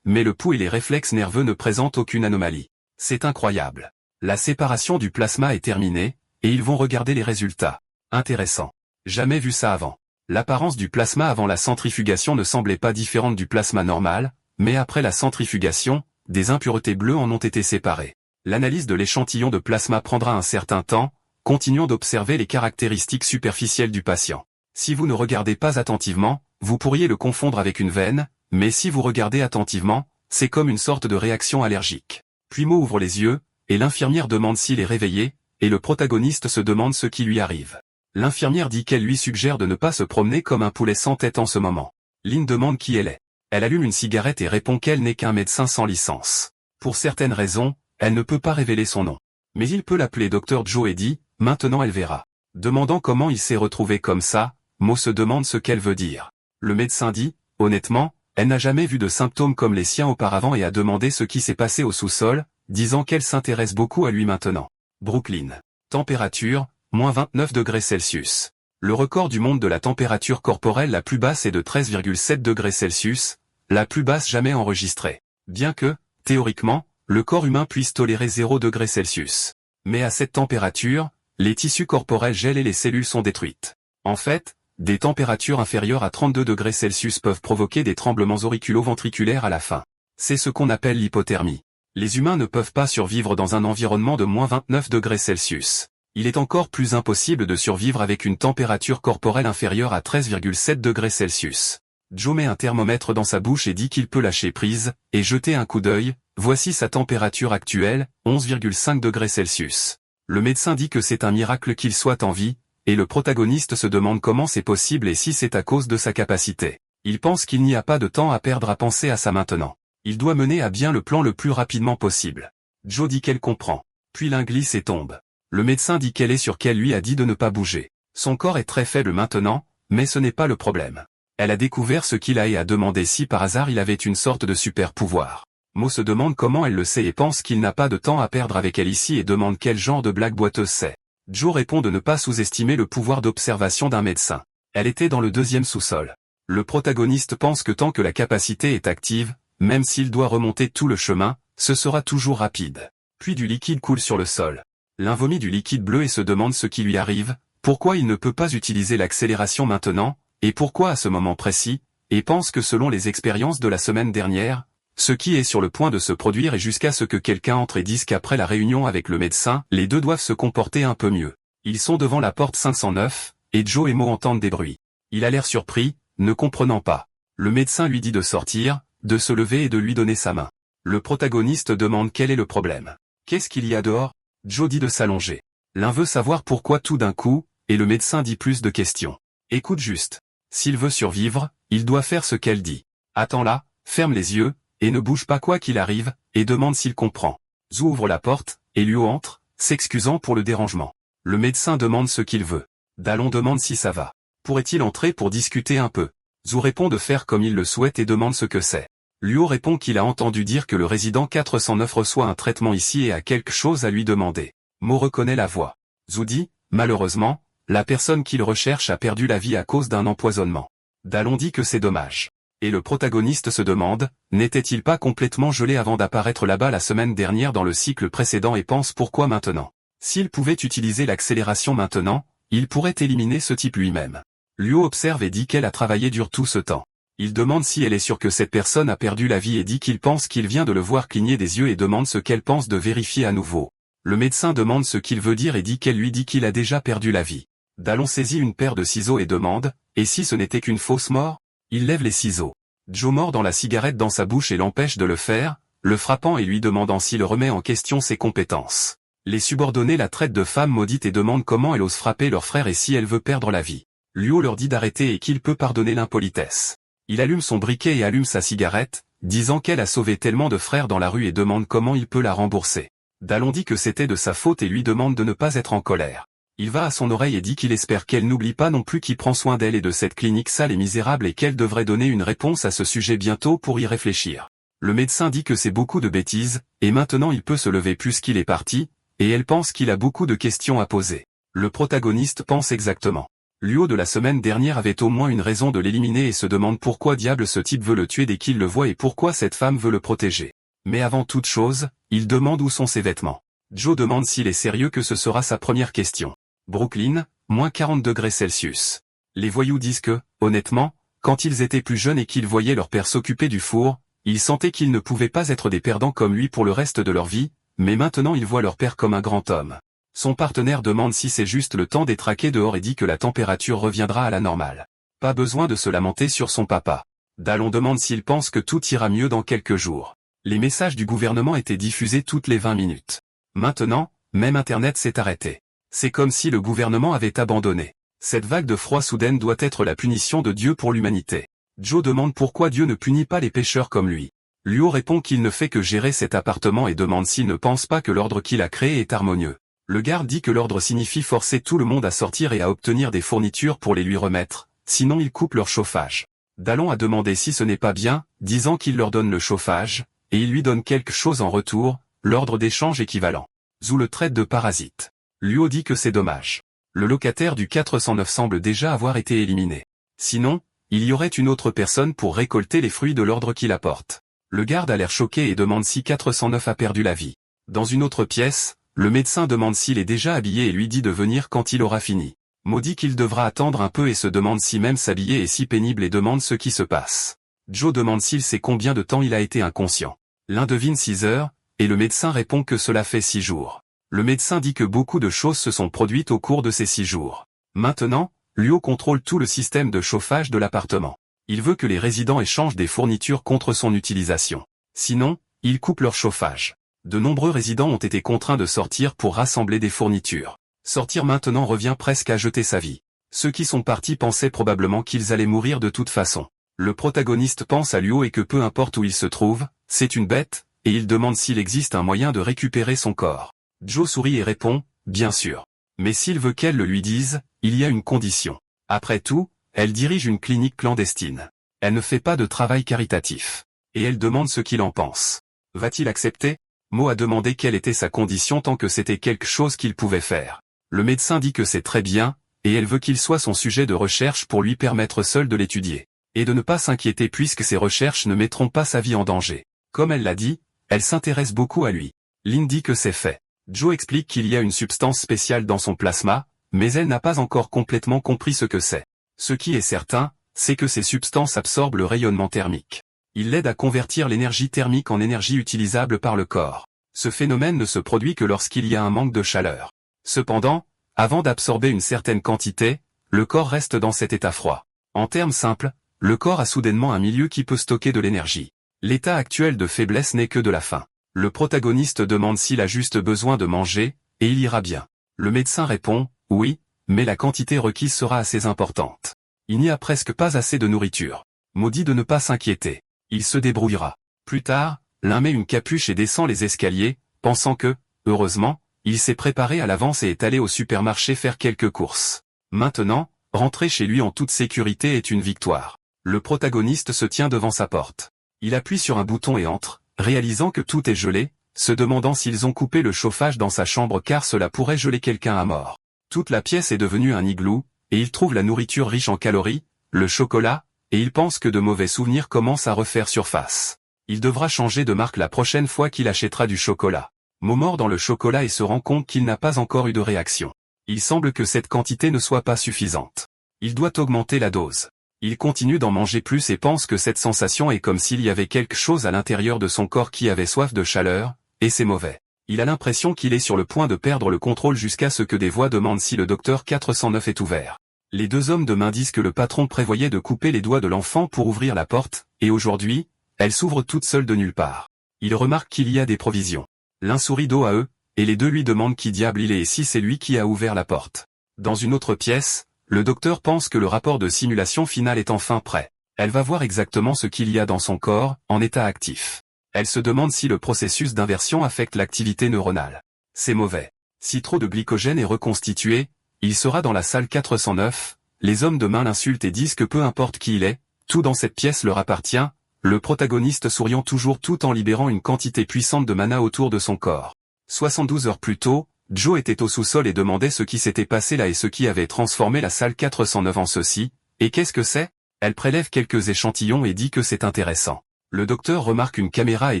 mais le pouls et les réflexes nerveux ne présentent aucune anomalie. C'est incroyable. La séparation du plasma est terminée, et ils vont regarder les résultats. Intéressant. Jamais vu ça avant. L'apparence du plasma avant la centrifugation ne semblait pas différente du plasma normal, mais après la centrifugation, des impuretés bleues en ont été séparées. L'analyse de l'échantillon de plasma prendra un certain temps, continuons d'observer les caractéristiques superficielles du patient. Si vous ne regardez pas attentivement, vous pourriez le confondre avec une veine, mais si vous regardez attentivement, c'est comme une sorte de réaction allergique. Puis Mo ouvre les yeux, et l'infirmière demande s'il est réveillé, et le protagoniste se demande ce qui lui arrive. L'infirmière dit qu'elle lui suggère de ne pas se promener comme un poulet sans tête en ce moment. Lynn demande qui elle est. Elle allume une cigarette et répond qu'elle n'est qu'un médecin sans licence. Pour certaines raisons, elle ne peut pas révéler son nom. Mais il peut l'appeler Dr Joe et dit, maintenant elle verra. Demandant comment il s'est retrouvé comme ça, Mo se demande ce qu'elle veut dire. Le médecin dit, honnêtement, elle n'a jamais vu de symptômes comme les siens auparavant et a demandé ce qui s'est passé au sous-sol, disant qu'elle s'intéresse beaucoup à lui maintenant. Brooklyn. Température, moins 29 degrés Celsius. Le record du monde de la température corporelle la plus basse est de 13,7 degrés Celsius, la plus basse jamais enregistrée. Bien que, théoriquement, le corps humain puisse tolérer 0 degrés Celsius. Mais à cette température, les tissus corporels gèlent et les cellules sont détruites. En fait, des températures inférieures à 32 degrés Celsius peuvent provoquer des tremblements auriculo-ventriculaires à la fin. C'est ce qu'on appelle l'hypothermie. Les humains ne peuvent pas survivre dans un environnement de moins 29 degrés Celsius. Il est encore plus impossible de survivre avec une température corporelle inférieure à 13,7 degrés Celsius. Joe met un thermomètre dans sa bouche et dit qu'il peut lâcher prise, et jeter un coup d'œil, voici sa température actuelle, 11,5 degrés Celsius. Le médecin dit que c'est un miracle qu'il soit en vie, et le protagoniste se demande comment c'est possible et si c'est à cause de sa capacité. Il pense qu'il n'y a pas de temps à perdre à penser à ça maintenant. Il doit mener à bien le plan le plus rapidement possible. Joe dit qu'elle comprend. Puis l'un glisse et tombe. Le médecin dit qu'elle est sûre qu'elle lui a dit de ne pas bouger. Son corps est très faible maintenant, mais ce n'est pas le problème. Elle a découvert ce qu'il a et a demandé si par hasard il avait une sorte de super pouvoir. Mo se demande comment elle le sait et pense qu'il n'a pas de temps à perdre avec elle ici et demande quel genre de blague boiteuse c'est. Joe répond de ne pas sous-estimer le pouvoir d'observation d'un médecin. Elle était dans le deuxième sous-sol. Le protagoniste pense que tant que la capacité est active, même s'il doit remonter tout le chemin, ce sera toujours rapide. Puis du liquide coule sur le sol. L'un vomit du liquide bleu et se demande ce qui lui arrive, pourquoi il ne peut pas utiliser l'accélération maintenant, et pourquoi à ce moment précis, et pense que selon les expériences de la semaine dernière, ce qui est sur le point de se produire et jusqu'à ce que quelqu'un entre et dise qu'après la réunion avec le médecin, les deux doivent se comporter un peu mieux. Ils sont devant la porte 509, et Joe et Mo entendent des bruits. Il a l'air surpris, ne comprenant pas. Le médecin lui dit de sortir, de se lever et de lui donner sa main. Le protagoniste demande quel est le problème. Qu'est-ce qu'il y a dehors? Joe dit de s'allonger. L'un veut savoir pourquoi tout d'un coup, et le médecin dit plus de questions. Écoute juste. S'il veut survivre, il doit faire ce qu'elle dit. Attends là, ferme les yeux, et ne bouge pas quoi qu'il arrive, et demande s'il comprend. Zou ouvre la porte, et Luo entre, s'excusant pour le dérangement. Le médecin demande ce qu'il veut. Dallon demande si ça va. Pourrait-il entrer pour discuter un peu? Zou répond de faire comme il le souhaite et demande ce que c'est. Luo répond qu'il a entendu dire que le résident 409 reçoit un traitement ici et a quelque chose à lui demander. Mo reconnaît la voix. Zou dit, malheureusement, la personne qu'il recherche a perdu la vie à cause d'un empoisonnement. Dallon dit que c'est dommage. Et le protagoniste se demande, n'était-il pas complètement gelé avant d'apparaître là-bas la semaine dernière dans le cycle précédent et pense pourquoi maintenant? S'il pouvait utiliser l'accélération maintenant, il pourrait éliminer ce type lui-même. Luo observe et dit qu'elle a travaillé dur tout ce temps. Il demande si elle est sûre que cette personne a perdu la vie et dit qu'il pense qu'il vient de le voir cligner des yeux et demande ce qu'elle pense de vérifier à nouveau. Le médecin demande ce qu'il veut dire et dit qu'elle lui dit qu'il a déjà perdu la vie. Dallon saisit une paire de ciseaux et demande, et si ce n'était qu'une fausse mort? Il lève les ciseaux. Joe mord dans la cigarette dans sa bouche et l'empêche de le faire, le frappant et lui demandant s'il remet en question ses compétences. Les subordonnés la traitent de femme maudite et demandent comment elle ose frapper leur frère et si elle veut perdre la vie. Luo leur dit d'arrêter et qu'il peut pardonner l'impolitesse. Il allume son briquet et allume sa cigarette, disant qu'elle a sauvé tellement de frères dans la rue et demande comment il peut la rembourser. Dallon dit que c'était de sa faute et lui demande de ne pas être en colère. Il va à son oreille et dit qu'il espère qu'elle n'oublie pas non plus qu'il prend soin d'elle et de cette clinique sale et misérable et qu'elle devrait donner une réponse à ce sujet bientôt pour y réfléchir. Le médecin dit que c'est beaucoup de bêtises, et maintenant il peut se lever puisqu'il est parti, et elle pense qu'il a beaucoup de questions à poser. Le protagoniste pense exactement. Luo de la semaine dernière avait au moins une raison de l'éliminer et se demande pourquoi diable ce type veut le tuer dès qu'il le voit et pourquoi cette femme veut le protéger. Mais avant toute chose, il demande où sont ses vêtements. Joe demande s'il est sérieux que ce sera sa première question. Brooklyn, moins 40 degrés Celsius. Les voyous disent que, honnêtement, quand ils étaient plus jeunes et qu'ils voyaient leur père s'occuper du four, ils sentaient qu'ils ne pouvaient pas être des perdants comme lui pour le reste de leur vie, mais maintenant ils voient leur père comme un grand homme. Son partenaire demande si c'est juste le temps d'être traqué dehors et dit que la température reviendra à la normale. Pas besoin de se lamenter sur son papa. Dallon demande s'il pense que tout ira mieux dans quelques jours. Les messages du gouvernement étaient diffusés toutes les 20 minutes. Maintenant, même Internet s'est arrêté. C'est comme si le gouvernement avait abandonné. Cette vague de froid soudaine doit être la punition de Dieu pour l'humanité. Joe demande pourquoi Dieu ne punit pas les pécheurs comme lui. Luo répond qu'il ne fait que gérer cet appartement et demande s'il ne pense pas que l'ordre qu'il a créé est harmonieux. Le garde dit que l'ordre signifie forcer tout le monde à sortir et à obtenir des fournitures pour les lui remettre, sinon ils coupent leur chauffage. Dallon a demandé si ce n'est pas bien, disant qu'il leur donne le chauffage, et il lui donne quelque chose en retour, l'ordre d'échange équivalent. Zou le traite de parasite. Luo dit que c'est dommage. Le locataire du 409 semble déjà avoir été éliminé. Sinon, il y aurait une autre personne pour récolter les fruits de l'ordre qu'il apporte. Le garde a l'air choqué et demande si 409 a perdu la vie. Dans une autre pièce, le médecin demande s'il est déjà habillé et lui dit de venir quand il aura fini. Mo dit qu'il devra attendre un peu et se demande si même s'habiller est si pénible et demande ce qui se passe. Joe demande s'il sait combien de temps il a été inconscient. L'un devine 6 heures, et le médecin répond que cela fait 6 jours. Le médecin dit que beaucoup de choses se sont produites au cours de ces 6 jours. Maintenant, Luo contrôle tout le système de chauffage de l'appartement. Il veut que les résidents échangent des fournitures contre son utilisation. Sinon, il coupe leur chauffage. De nombreux résidents ont été contraints de sortir pour rassembler des fournitures. Sortir maintenant revient presque à jeter sa vie. Ceux qui sont partis pensaient probablement qu'ils allaient mourir de toute façon. Le protagoniste pense à Luo et que peu importe où il se trouve, c'est une bête, et il demande s'il existe un moyen de récupérer son corps. Joe sourit et répond, bien sûr. Mais s'il veut qu'elle le lui dise, il y a une condition. Après tout, elle dirige une clinique clandestine. Elle ne fait pas de travail caritatif. Et elle demande ce qu'il en pense. Va-t-il accepter? Mo a demandé quelle était sa condition tant que c'était quelque chose qu'il pouvait faire. Le médecin dit que c'est très bien, et elle veut qu'il soit son sujet de recherche pour lui permettre seul de l'étudier. Et de ne pas s'inquiéter puisque ses recherches ne mettront pas sa vie en danger. Comme elle l'a dit, elle s'intéresse beaucoup à lui. Lynn dit que c'est fait. Joe explique qu'il y a une substance spéciale dans son plasma, mais elle n'a pas encore complètement compris ce que c'est. Ce qui est certain, c'est que ces substances absorbent le rayonnement thermique. Il l'aide à convertir l'énergie thermique en énergie utilisable par le corps. Ce phénomène ne se produit que lorsqu'il y a un manque de chaleur. Cependant, avant d'absorber une certaine quantité, le corps reste dans cet état froid. En termes simples, le corps a soudainement un milieu qui peut stocker de l'énergie. L'état actuel de faiblesse n'est que de la faim. Le protagoniste demande s'il a juste besoin de manger, et il ira bien. Le médecin répond, oui, mais la quantité requise sera assez importante. Il n'y a presque pas assez de nourriture. Maudit de ne pas s'inquiéter. Il se débrouillera. Plus tard, l'un met une capuche et descend les escaliers, pensant que, heureusement, il s'est préparé à l'avance et est allé au supermarché faire quelques courses. Maintenant, rentrer chez lui en toute sécurité est une victoire. Le protagoniste se tient devant sa porte. Il appuie sur un bouton et entre, réalisant que tout est gelé, se demandant s'ils ont coupé le chauffage dans sa chambre car cela pourrait geler quelqu'un à mort. Toute la pièce est devenue un igloo, et il trouve la nourriture riche en calories, le chocolat, et il pense que de mauvais souvenirs commencent à refaire surface. Il devra changer de marque la prochaine fois qu'il achètera du chocolat. Mo mord dans le chocolat et se rend compte qu'il n'a pas encore eu de réaction. Il semble que cette quantité ne soit pas suffisante. Il doit augmenter la dose. Il continue d'en manger plus et pense que cette sensation est comme s'il y avait quelque chose à l'intérieur de son corps qui avait soif de chaleur, et c'est mauvais. Il a l'impression qu'il est sur le point de perdre le contrôle jusqu'à ce que des voix demandent si le docteur 409 est ouvert. Les deux hommes de main disent que le patron prévoyait de couper les doigts de l'enfant pour ouvrir la porte, et aujourd'hui, elle s'ouvre toute seule de nulle part. Il remarque qu'il y a des provisions. L'un sourit dos à eux, et les deux lui demandent qui diable il est et si c'est lui qui a ouvert la porte. Dans une autre pièce, le docteur pense que le rapport de simulation finale est enfin prêt. Elle va voir exactement ce qu'il y a dans son corps, en état actif. Elle se demande si le processus d'inversion affecte l'activité neuronale. C'est mauvais. Si trop de glycogène est reconstitué, il sera dans la salle 409, les hommes de main l'insultent et disent que peu importe qui il est, tout dans cette pièce leur appartient, le protagoniste souriant toujours tout en libérant une quantité puissante de mana autour de son corps. 72 heures plus tôt, Joe était au sous-sol et demandait ce qui s'était passé là et ce qui avait transformé la salle 409 en ceci. Et qu'est-ce que c'est? Elle prélève quelques échantillons et dit que c'est intéressant. Le docteur remarque une caméra et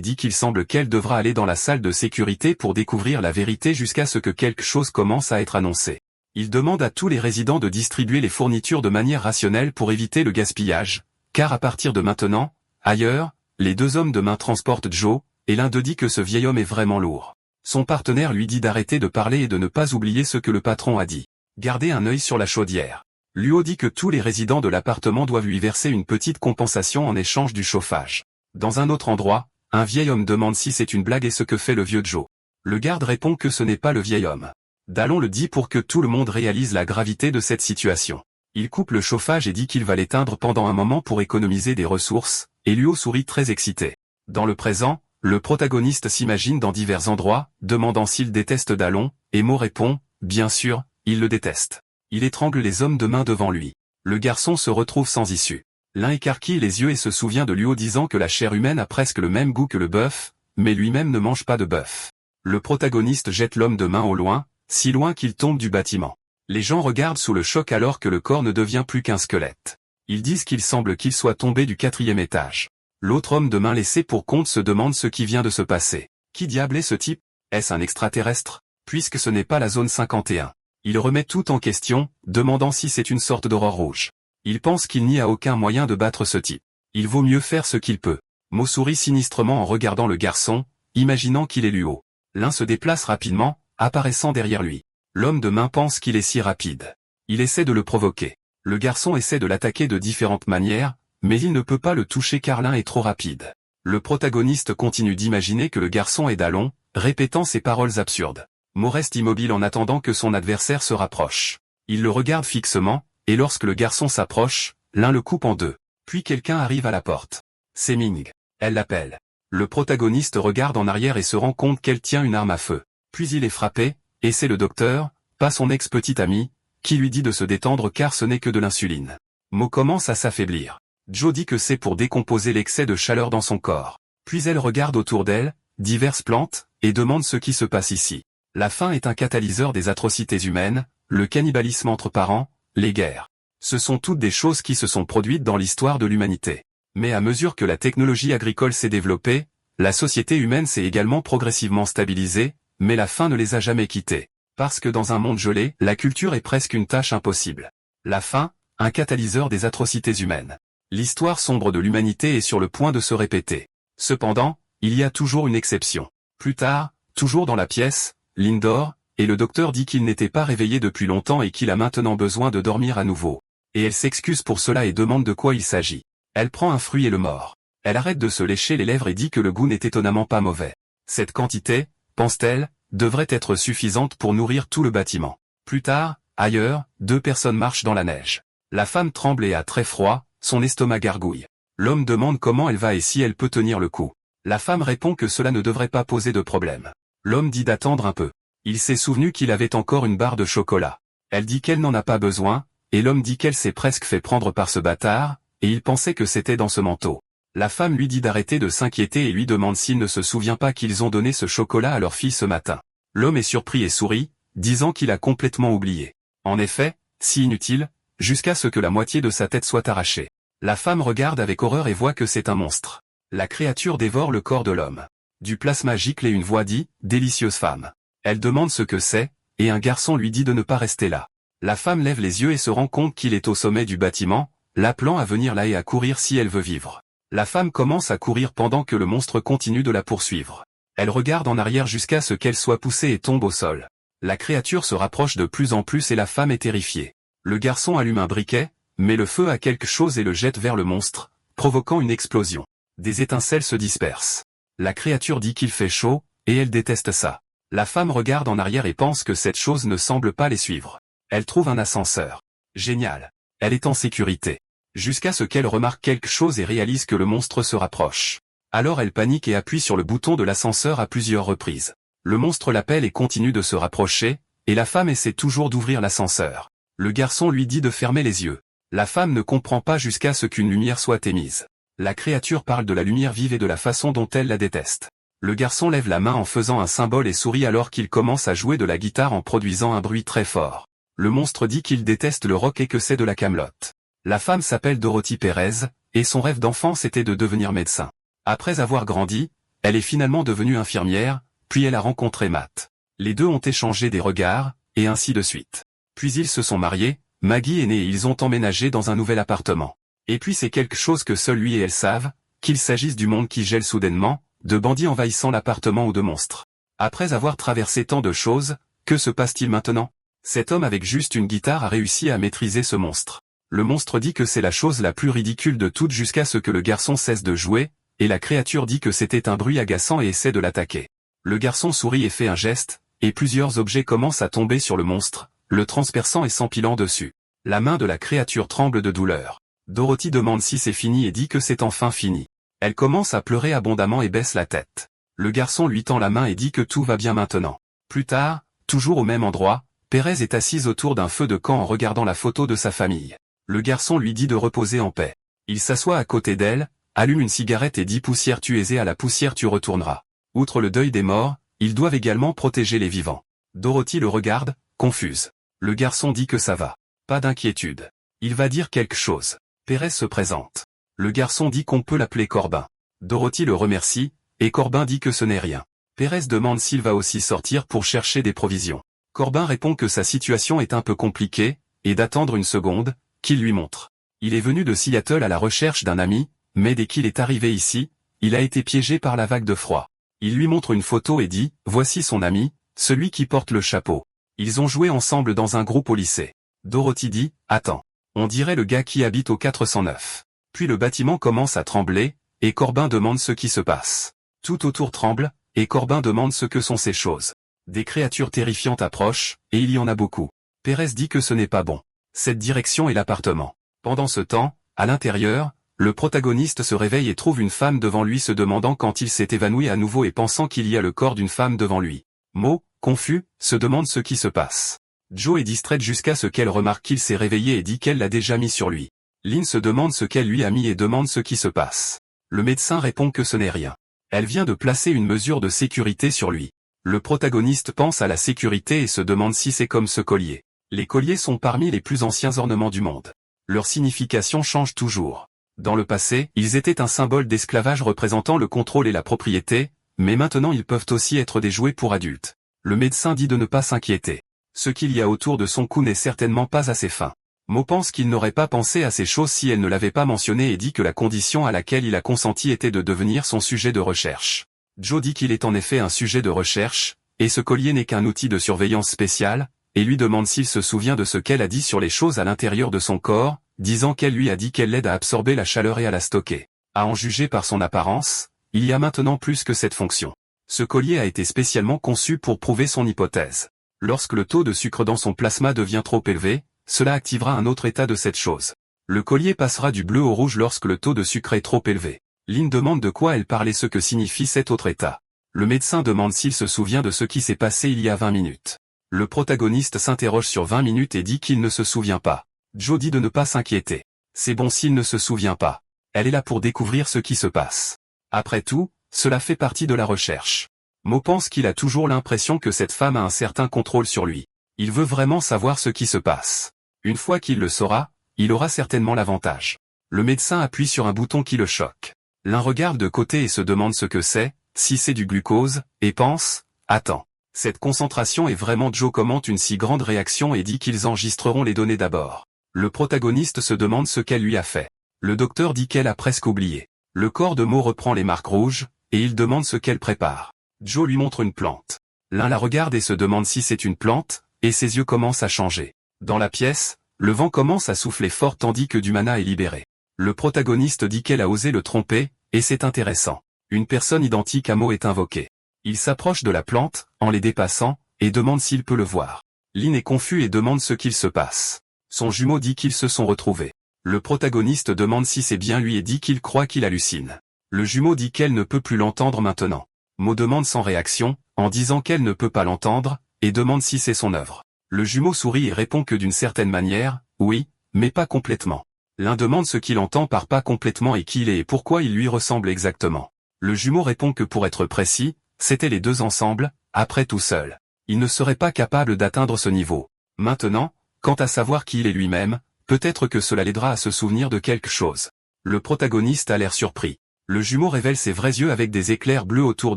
dit qu'il semble qu'elle devra aller dans la salle de sécurité pour découvrir la vérité jusqu'à ce que quelque chose commence à être annoncé. Il demande à tous les résidents de distribuer les fournitures de manière rationnelle pour éviter le gaspillage, car à partir de maintenant, ailleurs, les deux hommes de main transportent Joe, et l'un d'eux dit que ce vieil homme est vraiment lourd. Son partenaire lui dit d'arrêter de parler et de ne pas oublier ce que le patron a dit. Gardez un œil sur la chaudière. Luo dit que tous les résidents de l'appartement doivent lui verser une petite compensation en échange du chauffage. Dans un autre endroit, un vieil homme demande si c'est une blague et ce que fait le vieux Joe. Le garde répond que ce n'est pas le vieil homme. Dallon le dit pour que tout le monde réalise la gravité de cette situation. Il coupe le chauffage et dit qu'il va l'éteindre pendant un moment pour économiser des ressources, et Luo sourit très excité. Dans le présent, le protagoniste s'imagine dans divers endroits, demandant s'il déteste Dallon, et Mo répond, bien sûr, il le déteste. Il étrangle les hommes de main devant lui. Le garçon se retrouve sans issue. L'un écarquille les yeux et se souvient de Luo disant que la chair humaine a presque le même goût que le bœuf, mais lui-même ne mange pas de bœuf. Le protagoniste jette l'homme de main au loin, si loin qu'il tombe du bâtiment. Les gens regardent sous le choc alors que le corps ne devient plus qu'un squelette. Ils disent qu'il semble qu'il soit tombé du 4e étage. L'autre homme de main laissé pour compte se demande ce qui vient de se passer. Qui diable est ce type? Est-ce un extraterrestre? Puisque ce n'est pas la zone 51. Il remet tout en question, demandant si c'est une sorte d'aurore rouge. Il pense qu'il n'y a aucun moyen de battre ce type. Il vaut mieux faire ce qu'il peut. Mo sourit sinistrement en regardant le garçon, imaginant qu'il est Luo. L'un se déplace rapidement, apparaissant derrière lui. L'homme de main pense qu'il est si rapide. Il essaie de le provoquer. Le garçon essaie de l'attaquer de différentes manières, mais il ne peut pas le toucher car l'un est trop rapide. Le protagoniste continue d'imaginer que le garçon est Dallon, répétant ces paroles absurdes. Mo reste immobile en attendant que son adversaire se rapproche. Il le regarde fixement, et lorsque le garçon s'approche, l'un le coupe en deux. Puis quelqu'un arrive à la porte. C'est Ming. Elle l'appelle. Le protagoniste regarde en arrière et se rend compte qu'elle tient une arme à feu. Puis il est frappé, et c'est le docteur, pas son ex-petit ami, qui lui dit de se détendre car ce n'est que de l'insuline. Mo commence à s'affaiblir. Joe dit que c'est pour décomposer l'excès de chaleur dans son corps. Puis elle regarde autour d'elle, diverses plantes, et demande ce qui se passe ici. La faim est un catalyseur des atrocités humaines, le cannibalisme entre parents, les guerres. Ce sont toutes des choses qui se sont produites dans l'histoire de l'humanité. Mais à mesure que la technologie agricole s'est développée, la société humaine s'est également progressivement stabilisée, mais la faim ne les a jamais quittés. Parce que dans un monde gelé, la culture est presque une tâche impossible. La faim, un catalyseur des atrocités humaines. L'histoire sombre de l'humanité est sur le point de se répéter. Cependant, il y a toujours une exception. Plus tard, toujours dans la pièce, Lindor, et le docteur dit qu'il n'était pas réveillé depuis longtemps et qu'il a maintenant besoin de dormir à nouveau. Et elle s'excuse pour cela et demande de quoi il s'agit. Elle prend un fruit et le mord. Elle arrête de se lécher les lèvres et dit que le goût n'est étonnamment pas mauvais. Cette quantité, pense-t-elle, devrait être suffisante pour nourrir tout le bâtiment. Plus tard, ailleurs, deux personnes marchent dans la neige. La femme tremble et a très froid, son estomac gargouille. L'homme demande comment elle va et si elle peut tenir le coup. La femme répond que cela ne devrait pas poser de problème. L'homme dit d'attendre un peu. Il s'est souvenu qu'il avait encore une barre de chocolat. Elle dit qu'elle n'en a pas besoin, et l'homme dit qu'elle s'est presque fait prendre par ce bâtard, et il pensait que c'était dans ce manteau. La femme lui dit d'arrêter de s'inquiéter et lui demande s'il ne se souvient pas qu'ils ont donné ce chocolat à leur fille ce matin. L'homme est surpris et sourit, disant qu'il a complètement oublié. En effet, si inutile, jusqu'à ce que la moitié de sa tête soit arrachée. La femme regarde avec horreur et voit que c'est un monstre. La créature dévore le corps de l'homme. Du plasma gicle et une voix dit « Délicieuse femme ». Elle demande ce que c'est, et un garçon lui dit de ne pas rester là. La femme lève les yeux et se rend compte qu'il est au sommet du bâtiment, l'appelant à venir là et à courir si elle veut vivre. La femme commence à courir pendant que le monstre continue de la poursuivre. Elle regarde en arrière jusqu'à ce qu'elle soit poussée et tombe au sol. La créature se rapproche de plus en plus et la femme est terrifiée. Le garçon allume un briquet, met le feu à quelque chose et le jette vers le monstre, provoquant une explosion. Des étincelles se dispersent. La créature dit qu'il fait chaud, et elle déteste ça. La femme regarde en arrière et pense que cette chose ne semble pas les suivre. Elle trouve un ascenseur. Génial. Elle est en sécurité. Jusqu'à ce qu'elle remarque quelque chose et réalise que le monstre se rapproche. Alors elle panique et appuie sur le bouton de l'ascenseur à plusieurs reprises. Le monstre l'appelle et continue de se rapprocher, et la femme essaie toujours d'ouvrir l'ascenseur. Le garçon lui dit de fermer les yeux. La femme ne comprend pas jusqu'à ce qu'une lumière soit émise. La créature parle de la lumière vive et de la façon dont elle la déteste. Le garçon lève la main en faisant un symbole et sourit alors qu'il commence à jouer de la guitare en produisant un bruit très fort. Le monstre dit qu'il déteste le rock et que c'est de la camelote. La femme s'appelle Dorothy Perez, et son rêve d'enfance était de devenir médecin. Après avoir grandi, elle est finalement devenue infirmière, puis elle a rencontré Matt. Les deux ont échangé des regards, et ainsi de suite. Puis ils se sont mariés, Maggie est née et ils ont emménagé dans un nouvel appartement. Et puis c'est quelque chose que seuls lui et elle savent, qu'il s'agisse du monde qui gèle soudainement, de bandits envahissant l'appartement ou de monstres. Après avoir traversé tant de choses, que se passe-t-il maintenant? Cet homme avec juste une guitare a réussi à maîtriser ce monstre. Le monstre dit que c'est la chose la plus ridicule de toutes jusqu'à ce que le garçon cesse de jouer, et la créature dit que c'était un bruit agaçant et essaie de l'attaquer. Le garçon sourit et fait un geste, et plusieurs objets commencent à tomber sur le monstre, le transperçant et s'empilant dessus. La main de la créature tremble de douleur. Dorothy demande si c'est fini et dit que c'est enfin fini. Elle commence à pleurer abondamment et baisse la tête. Le garçon lui tend la main et dit que tout va bien maintenant. Plus tard, toujours au même endroit, Pérez est assise autour d'un feu de camp en regardant la photo de sa famille. Le garçon lui dit de reposer en paix. Il s'assoit à côté d'elle, allume une cigarette et dit « Poussière tu es et à la poussière tu retourneras ». Outre le deuil des morts, ils doivent également protéger les vivants. Dorothy le regarde, confuse. Le garçon dit que ça va. Pas d'inquiétude. Il va dire quelque chose. Pérez se présente. Le garçon dit qu'on peut l'appeler Corbin. Dorothy le remercie, et Corbin dit que ce n'est rien. Pérez demande s'il va aussi sortir pour chercher des provisions. Corbin répond que sa situation est un peu compliquée, et d'attendre une seconde, qu'il lui montre. Il est venu de Seattle à la recherche d'un ami, mais dès qu'il est arrivé ici, il a été piégé par la vague de froid. Il lui montre une photo et dit « Voici son ami, celui qui porte le chapeau. Ils ont joué ensemble dans un groupe au lycée. » Dorothy dit « Attends. On dirait le gars qui habite au 409. » Puis le bâtiment commence à trembler, et Corbin demande ce qui se passe. Tout autour tremble, et Corbin demande ce que sont ces choses. Des créatures terrifiantes approchent, et il y en a beaucoup. Pérez dit que ce n'est pas bon. Cette direction est l'appartement. Pendant ce temps, à l'intérieur, le protagoniste se réveille et trouve une femme devant lui se demandant quand il s'est évanoui à nouveau et pensant qu'il y a le corps d'une femme devant lui. Mo, confus, se demande ce qui se passe. Jo est distraite jusqu'à ce qu'elle remarque qu'il s'est réveillé et dit qu'elle l'a déjà mis sur lui. Lynn se demande ce qu'elle lui a mis et demande ce qui se passe. Le médecin répond que ce n'est rien. Elle vient de placer une mesure de sécurité sur lui. Le protagoniste pense à la sécurité et se demande si c'est comme ce collier. Les colliers sont parmi les plus anciens ornements du monde. Leur signification change toujours. Dans le passé, ils étaient un symbole d'esclavage représentant le contrôle et la propriété, mais maintenant ils peuvent aussi être des jouets pour adultes. Le médecin dit de ne pas s'inquiéter. Ce qu'il y a autour de son cou n'est certainement pas assez fin. Mo pense qu'il n'aurait pas pensé à ces choses si elle ne l'avait pas mentionné et dit que la condition à laquelle il a consenti était de devenir son sujet de recherche. Jo dit qu'il est en effet un sujet de recherche, et ce collier n'est qu'un outil de surveillance spécial, et lui demande s'il se souvient de ce qu'elle a dit sur les choses à l'intérieur de son corps, disant qu'elle lui a dit qu'elle l'aide à absorber la chaleur et à la stocker. À en juger par son apparence, il y a maintenant plus que cette fonction. Ce collier a été spécialement conçu pour prouver son hypothèse. Lorsque le taux de sucre dans son plasma devient trop élevé, cela activera un autre état de cette chose. Le collier passera du bleu au rouge lorsque le taux de sucre est trop élevé. Lynn demande de quoi elle parle et ce que signifie cet autre état. Le médecin demande s'il se souvient de ce qui s'est passé il y a 20 minutes. Le protagoniste s'interroge sur 20 minutes et dit qu'il ne se souvient pas. Jo dit de ne pas s'inquiéter. C'est bon s'il ne se souvient pas. Elle est là pour découvrir ce qui se passe. Après tout, cela fait partie de la recherche. Mo pense qu'il a toujours l'impression que cette femme a un certain contrôle sur lui. Il veut vraiment savoir ce qui se passe. Une fois qu'il le saura, il aura certainement l'avantage. Le médecin appuie sur un bouton qui le choque. L'un regarde de côté et se demande ce que c'est, si c'est du glucose, et pense, attends. Cette concentration est vraiment. Jo commente une si grande réaction et dit qu'ils enregistreront les données d'abord. Le protagoniste se demande ce qu'elle lui a fait. Le docteur dit qu'elle a presque oublié. Le corps de Mo reprend les marques rouges, et il demande ce qu'elle prépare. Jo lui montre une plante. L'un la regarde et se demande si c'est une plante, et ses yeux commencent à changer. Dans la pièce, le vent commence à souffler fort tandis que du mana est libéré. Le protagoniste dit qu'elle a osé le tromper, et c'est intéressant. Une personne identique à Mo est invoquée. Il s'approche de la plante, en les dépassant, et demande s'il peut le voir. Lynn est confus et demande ce qu'il se passe. Son jumeau dit qu'ils se sont retrouvés. Le protagoniste demande si c'est bien lui et dit qu'il croit qu'il hallucine. Le jumeau dit qu'elle ne peut plus l'entendre maintenant. Mo demande sans réaction, en disant qu'elle ne peut pas l'entendre, et demande si c'est son œuvre. Le jumeau sourit et répond que d'une certaine manière, oui, mais pas complètement. L'un demande ce qu'il entend par pas complètement et qui il est et pourquoi il lui ressemble exactement. Le jumeau répond que pour être précis, c'étaient les deux ensemble, après tout seul. Il ne serait pas capable d'atteindre ce niveau. Maintenant, quant à savoir qui il est lui-même, peut-être que cela l'aidera à se souvenir de quelque chose. Le protagoniste a l'air surpris. Le jumeau révèle ses vrais yeux avec des éclairs bleus autour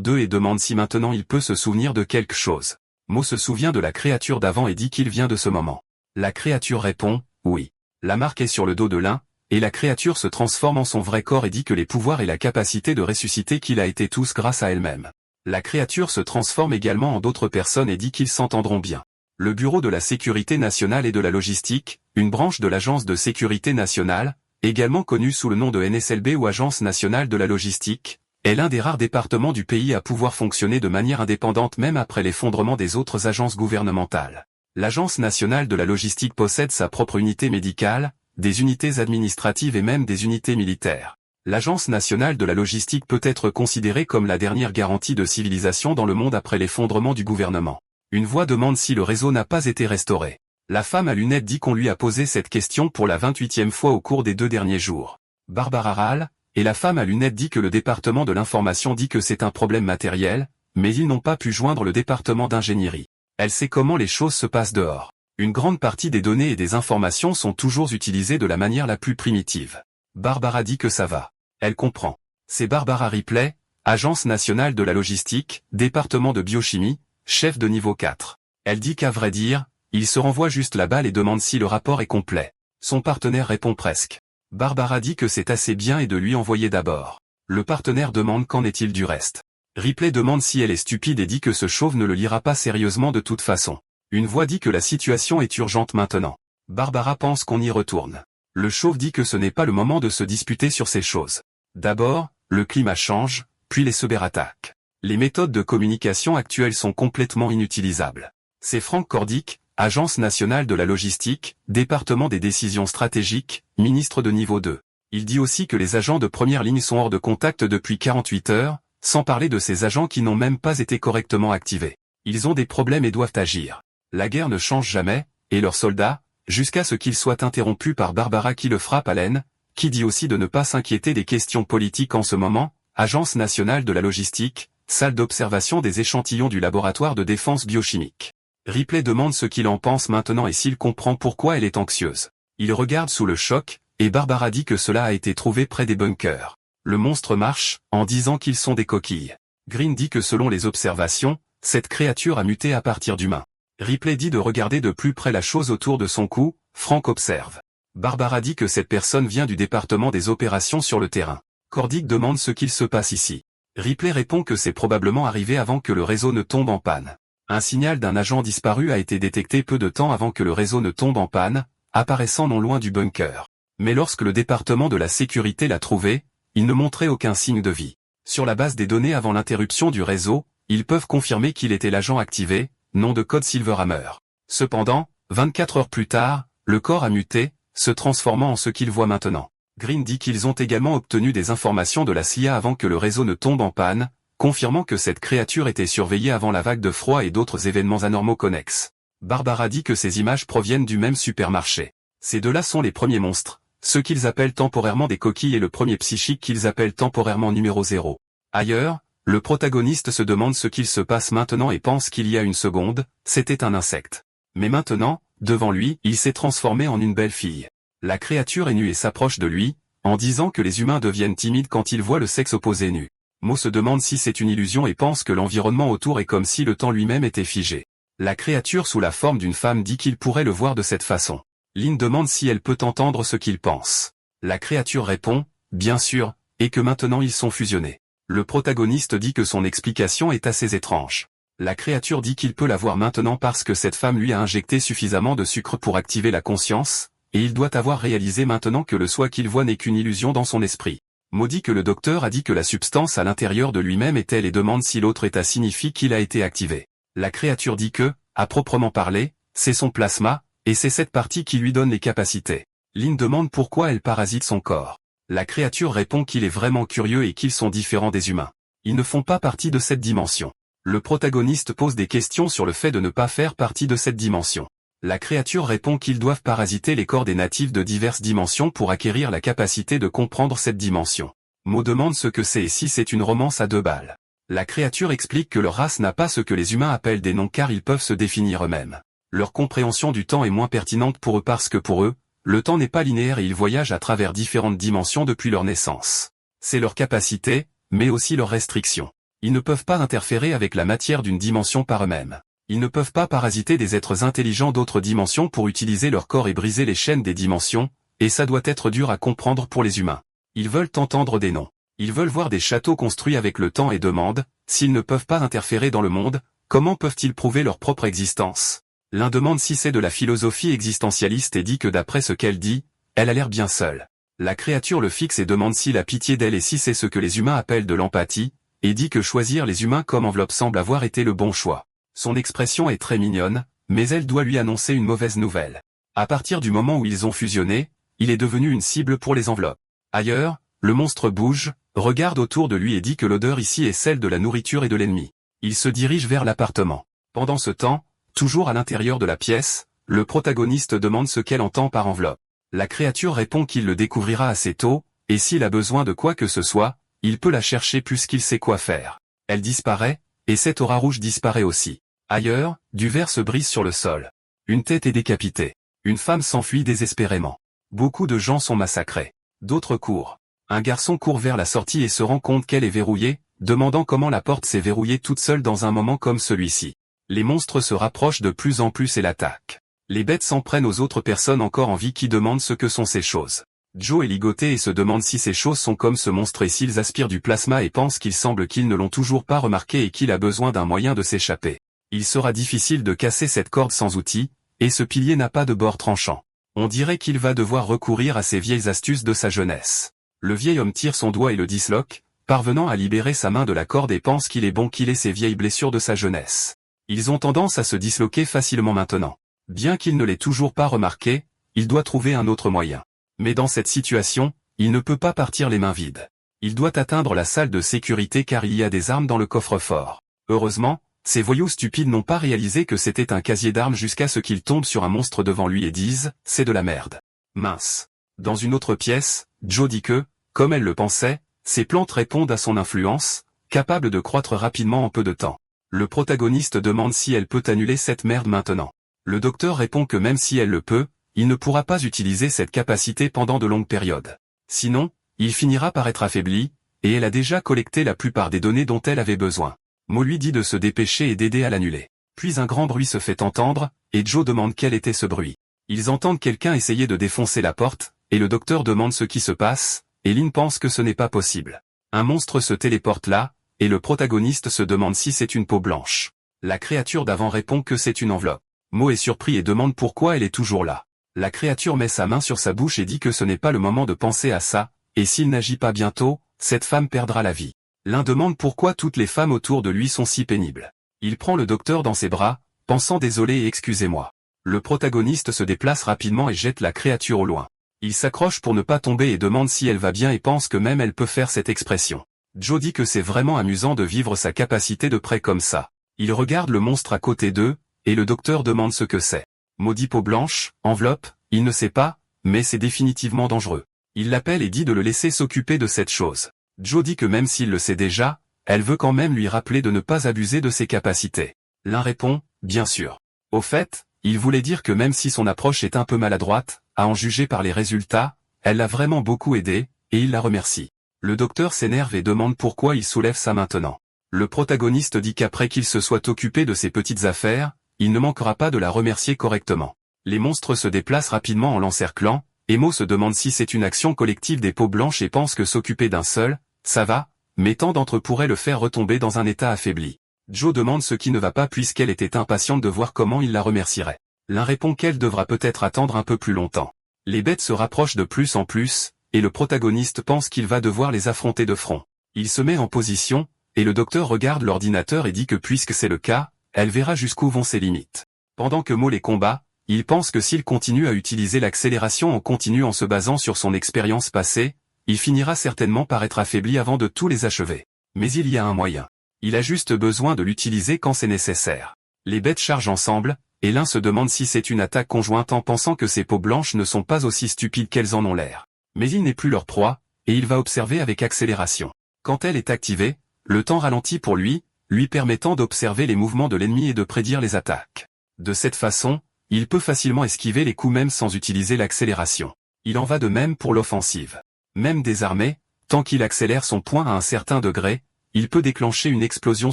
d'eux et demande si maintenant il peut se souvenir de quelque chose. Mo se souvient de la créature d'avant et dit qu'il vient de ce moment. La créature répond, oui. La marque est sur le dos de l'un, et la créature se transforme en son vrai corps et dit que les pouvoirs et la capacité de ressusciter qu'il a été tous grâce à elle-même. La créature se transforme également en d'autres personnes et dit qu'ils s'entendront bien. Le Bureau de la Sécurité Nationale et de la Logistique, une branche de l'Agence de Sécurité Nationale, également connue sous le nom de NSLB ou Agence Nationale de la Logistique, est l'un des rares départements du pays à pouvoir fonctionner de manière indépendante même après l'effondrement des autres agences gouvernementales. L'Agence nationale de la logistique possède sa propre unité médicale, des unités administratives et même des unités militaires. L'Agence nationale de la logistique peut être considérée comme la dernière garantie de civilisation dans le monde après l'effondrement du gouvernement. Une voix demande si le réseau n'a pas été restauré. La femme à lunettes dit qu'on lui a posé cette question pour la 28e fois au cours des 2 derniers jours. Barbara râle, et la femme à lunettes dit que le département de l'information dit que c'est un problème matériel, mais ils n'ont pas pu joindre le département d'ingénierie. Elle sait comment les choses se passent dehors. Une grande partie des données et des informations sont toujours utilisées de la manière la plus primitive. Barbara dit que ça va. Elle comprend. C'est Barbara Ripley, Agence nationale de la logistique, département de biochimie, chef de niveau 4. Elle dit qu'à vrai dire, il se renvoie juste la balle et demande si le rapport est complet. Son partenaire répond presque. Barbara dit que c'est assez bien et de lui envoyer d'abord. Le partenaire demande qu'en est-il du reste. Ripley demande si elle est stupide et dit que ce chauve ne le lira pas sérieusement de toute façon. Une voix dit que la situation est urgente maintenant. Barbara pense qu'on y retourne. Le chauve dit que ce n'est pas le moment de se disputer sur ces choses. D'abord, le climat change, puis les cyberattaques. Les méthodes de communication actuelles sont complètement inutilisables. C'est Frank Cordic, Agence nationale de la logistique, département des décisions stratégiques, ministre de niveau 2. Il dit aussi que les agents de première ligne sont hors de contact depuis 48 heures, sans parler de ces agents qui n'ont même pas été correctement activés. Ils ont des problèmes et doivent agir. La guerre ne change jamais, et leurs soldats, jusqu'à ce qu'ils soient interrompus par Barbara qui le frappe à l'aine, qui dit aussi de ne pas s'inquiéter des questions politiques en ce moment, Agence nationale de la logistique, salle d'observation des échantillons du laboratoire de défense biochimique. Ripley demande ce qu'il en pense maintenant et s'il comprend pourquoi elle est anxieuse. Il regarde sous le choc, et Barbara dit que cela a été trouvé près des bunkers. Le monstre marche, en disant qu'ils sont des coquilles. Green dit que selon les observations, cette créature a muté à partir d'humain. Ripley dit de regarder de plus près la chose autour de son cou, Frank observe. Barbara dit que cette personne vient du département des opérations sur le terrain. Cordic demande ce qu'il se passe ici. Ripley répond que c'est probablement arrivé avant que le réseau ne tombe en panne. Un signal d'un agent disparu a été détecté peu de temps avant que le réseau ne tombe en panne, apparaissant non loin du bunker. Mais lorsque le département de la sécurité l'a trouvé, il ne montrait aucun signe de vie. Sur la base des données avant l'interruption du réseau, ils peuvent confirmer qu'il était l'agent activé, nom de code Silverhammer. Cependant, 24 heures plus tard, le corps a muté, se transformant en ce qu'ils voient maintenant. Green dit qu'ils ont également obtenu des informations de la CIA avant que le réseau ne tombe en panne, confirmant que cette créature était surveillée avant la vague de froid et d'autres événements anormaux connexes. Barbara dit que ces images proviennent du même supermarché. Ces deux-là sont les premiers monstres, ceux qu'ils appellent temporairement des coquilles et le premier psychique qu'ils appellent temporairement numéro 0. Ailleurs, le protagoniste se demande ce qu'il se passe maintenant et pense qu'il y a une seconde, c'était un insecte. Mais maintenant, devant lui, il s'est transformé en une belle fille. La créature est nue et s'approche de lui, en disant que les humains deviennent timides quand ils voient le sexe opposé nu. Mo se demande si c'est une illusion et pense que l'environnement autour est comme si le temps lui-même était figé. La créature sous la forme d'une femme dit qu'il pourrait le voir de cette façon. Lynn demande si elle peut entendre ce qu'il pense. La créature répond, bien sûr, et que maintenant ils sont fusionnés. Le protagoniste dit que son explication est assez étrange. La créature dit qu'il peut la voir maintenant parce que cette femme lui a injecté suffisamment de sucre pour activer la conscience, et il doit avoir réalisé maintenant que le soi qu'il voit n'est qu'une illusion dans son esprit. Mo dit que le docteur a dit que la substance à l'intérieur de lui-même est elle et demande si l'autre état signifie qu'il a été activé. La créature dit que, à proprement parler, c'est son plasma, et c'est cette partie qui lui donne les capacités. Lynn demande pourquoi elle parasite son corps. La créature répond qu'il est vraiment curieux et qu'ils sont différents des humains. Ils ne font pas partie de cette dimension. Le protagoniste pose des questions sur le fait de ne pas faire partie de cette dimension. La créature répond qu'ils doivent parasiter les corps des natifs de diverses dimensions pour acquérir la capacité de comprendre cette dimension. Mo demande ce que c'est et si c'est une romance à 2 balles. La créature explique que leur race n'a pas ce que les humains appellent des noms car ils peuvent se définir eux-mêmes. Leur compréhension du temps est moins pertinente pour eux parce que pour eux, le temps n'est pas linéaire et ils voyagent à travers différentes dimensions depuis leur naissance. C'est leur capacité, mais aussi leurs restrictions. Ils ne peuvent pas interférer avec la matière d'une dimension par eux-mêmes. Ils ne peuvent pas parasiter des êtres intelligents d'autres dimensions pour utiliser leur corps et briser les chaînes des dimensions, et ça doit être dur à comprendre pour les humains. Ils veulent entendre des noms. Ils veulent voir des châteaux construits avec le temps et demandent, s'ils ne peuvent pas interférer dans le monde, comment peuvent-ils prouver leur propre existence? L'un demande si c'est de la philosophie existentialiste et dit que d'après ce qu'elle dit, elle a l'air bien seule. La créature le fixe et demande s'il a pitié d'elle et si c'est ce que les humains appellent de l'empathie, et dit que choisir les humains comme enveloppe semble avoir été le bon choix. Son expression est très mignonne, mais elle doit lui annoncer une mauvaise nouvelle. À partir du moment où ils ont fusionné, il est devenu une cible pour les enveloppes. Ailleurs, le monstre bouge, regarde autour de lui et dit que l'odeur ici est celle de la nourriture et de l'ennemi. Il se dirige vers l'appartement. Pendant ce temps, toujours à l'intérieur de la pièce, le protagoniste demande ce qu'elle entend par enveloppe. La créature répond qu'il le découvrira assez tôt, et s'il a besoin de quoi que ce soit, il peut la chercher puisqu'il sait quoi faire. Elle disparaît, et cette aura rouge disparaît aussi. Ailleurs, du verre se brise sur le sol. Une tête est décapitée. Une femme s'enfuit désespérément. Beaucoup de gens sont massacrés. D'autres courent. Un garçon court vers la sortie et se rend compte qu'elle est verrouillée, demandant comment la porte s'est verrouillée toute seule dans un moment comme celui-ci. Les monstres se rapprochent de plus en plus et l'attaquent. Les bêtes s'en prennent aux autres personnes encore en vie qui demandent ce que sont ces choses. Joe est ligoté et se demande si ces choses sont comme ce monstre et s'ils aspirent du plasma et pense qu'il semble qu'ils ne l'ont toujours pas remarqué et qu'il a besoin d'un moyen de s'échapper. Il sera difficile de casser cette corde sans outil, et ce pilier n'a pas de bord tranchant. On dirait qu'il va devoir recourir à ses vieilles astuces de sa jeunesse. Le vieil homme tire son doigt et le disloque, parvenant à libérer sa main de la corde et pense qu'il est bon qu'il ait ses vieilles blessures de sa jeunesse. Ils ont tendance à se disloquer facilement maintenant. Bien qu'il ne l'ait toujours pas remarqué, il doit trouver un autre moyen. Mais dans cette situation, il ne peut pas partir les mains vides. Il doit atteindre la salle de sécurité car il y a des armes dans le coffre-fort. Heureusement, ces voyous stupides n'ont pas réalisé que c'était un casier d'armes jusqu'à ce qu'ils tombent sur un monstre devant lui et disent « c'est de la merde ». Mince. Dans une autre pièce, Joe dit que, comme elle le pensait, ces plantes répondent à son influence, capables de croître rapidement en peu de temps. Le protagoniste demande si elle peut annuler cette merde maintenant. Le docteur répond que même si elle le peut, il ne pourra pas utiliser cette capacité pendant de longues périodes. Sinon, il finira par être affaibli, et elle a déjà collecté la plupart des données dont elle avait besoin. Mo lui dit de se dépêcher et d'aider à l'annuler. Puis un grand bruit se fait entendre, et Joe demande quel était ce bruit. Ils entendent quelqu'un essayer de défoncer la porte, et le docteur demande ce qui se passe, et Lynn pense que ce n'est pas possible. Un monstre se téléporte là, et le protagoniste se demande si c'est une peau blanche. La créature d'avant répond que c'est une enveloppe. Mo est surpris et demande pourquoi elle est toujours là. La créature met sa main sur sa bouche et dit que ce n'est pas le moment de penser à ça, et s'il n'agit pas bientôt, cette femme perdra la vie. L'un demande pourquoi toutes les femmes autour de lui sont si pénibles. Il prend le docteur dans ses bras, pensant désolé et excusez-moi. Le protagoniste se déplace rapidement et jette la créature au loin. Il s'accroche pour ne pas tomber et demande si elle va bien et pense que même elle peut faire cette expression. Joe dit que c'est vraiment amusant de vivre sa capacité de près comme ça. Il regarde le monstre à côté d'eux, et le docteur demande ce que c'est. Maudit peau blanche, enveloppe, il ne sait pas, mais c'est définitivement dangereux. Il l'appelle et dit de le laisser s'occuper de cette chose. Joe dit que même s'il le sait déjà, elle veut quand même lui rappeler de ne pas abuser de ses capacités. L'un répond, bien sûr. Au fait, il voulait dire que même si son approche est un peu maladroite, à en juger par les résultats, elle l'a vraiment beaucoup aidé, et il la remercie. Le docteur s'énerve et demande pourquoi il soulève ça maintenant. Le protagoniste dit qu'après qu'il se soit occupé de ses petites affaires, il ne manquera pas de la remercier correctement. Les monstres se déplacent rapidement en l'encerclant, et Mo se demande si c'est une action collective des peaux blanches et pense que s'occuper d'un seul, ça va, mais tant d'entre eux pourraient le faire retomber dans un état affaibli. Joe demande ce qui ne va pas puisqu'elle était impatiente de voir comment il la remercierait. L'un répond qu'elle devra peut-être attendre un peu plus longtemps. Les bêtes se rapprochent de plus en plus, et le protagoniste pense qu'il va devoir les affronter de front. Il se met en position, et le docteur regarde l'ordinateur et dit que puisque c'est le cas, elle verra jusqu'où vont ses limites. Pendant que Mo les combat, il pense que s'il continue à utiliser l'accélération en continu en se basant sur son expérience passée, il finira certainement par être affaibli avant de tous les achever. Mais il y a un moyen. Il a juste besoin de l'utiliser quand c'est nécessaire. Les bêtes chargent ensemble, et l'un se demande si c'est une attaque conjointe en pensant que ces peaux blanches ne sont pas aussi stupides qu'elles en ont l'air. Mais il n'est plus leur proie, et il va observer avec accélération. Quand elle est activée, le temps ralentit pour lui permettant d'observer les mouvements de l'ennemi et de prédire les attaques. De cette façon, il peut facilement esquiver les coups même sans utiliser l'accélération. Il en va de même pour l'offensive. Même désarmé, tant qu'il accélère son poing à un certain degré, il peut déclencher une explosion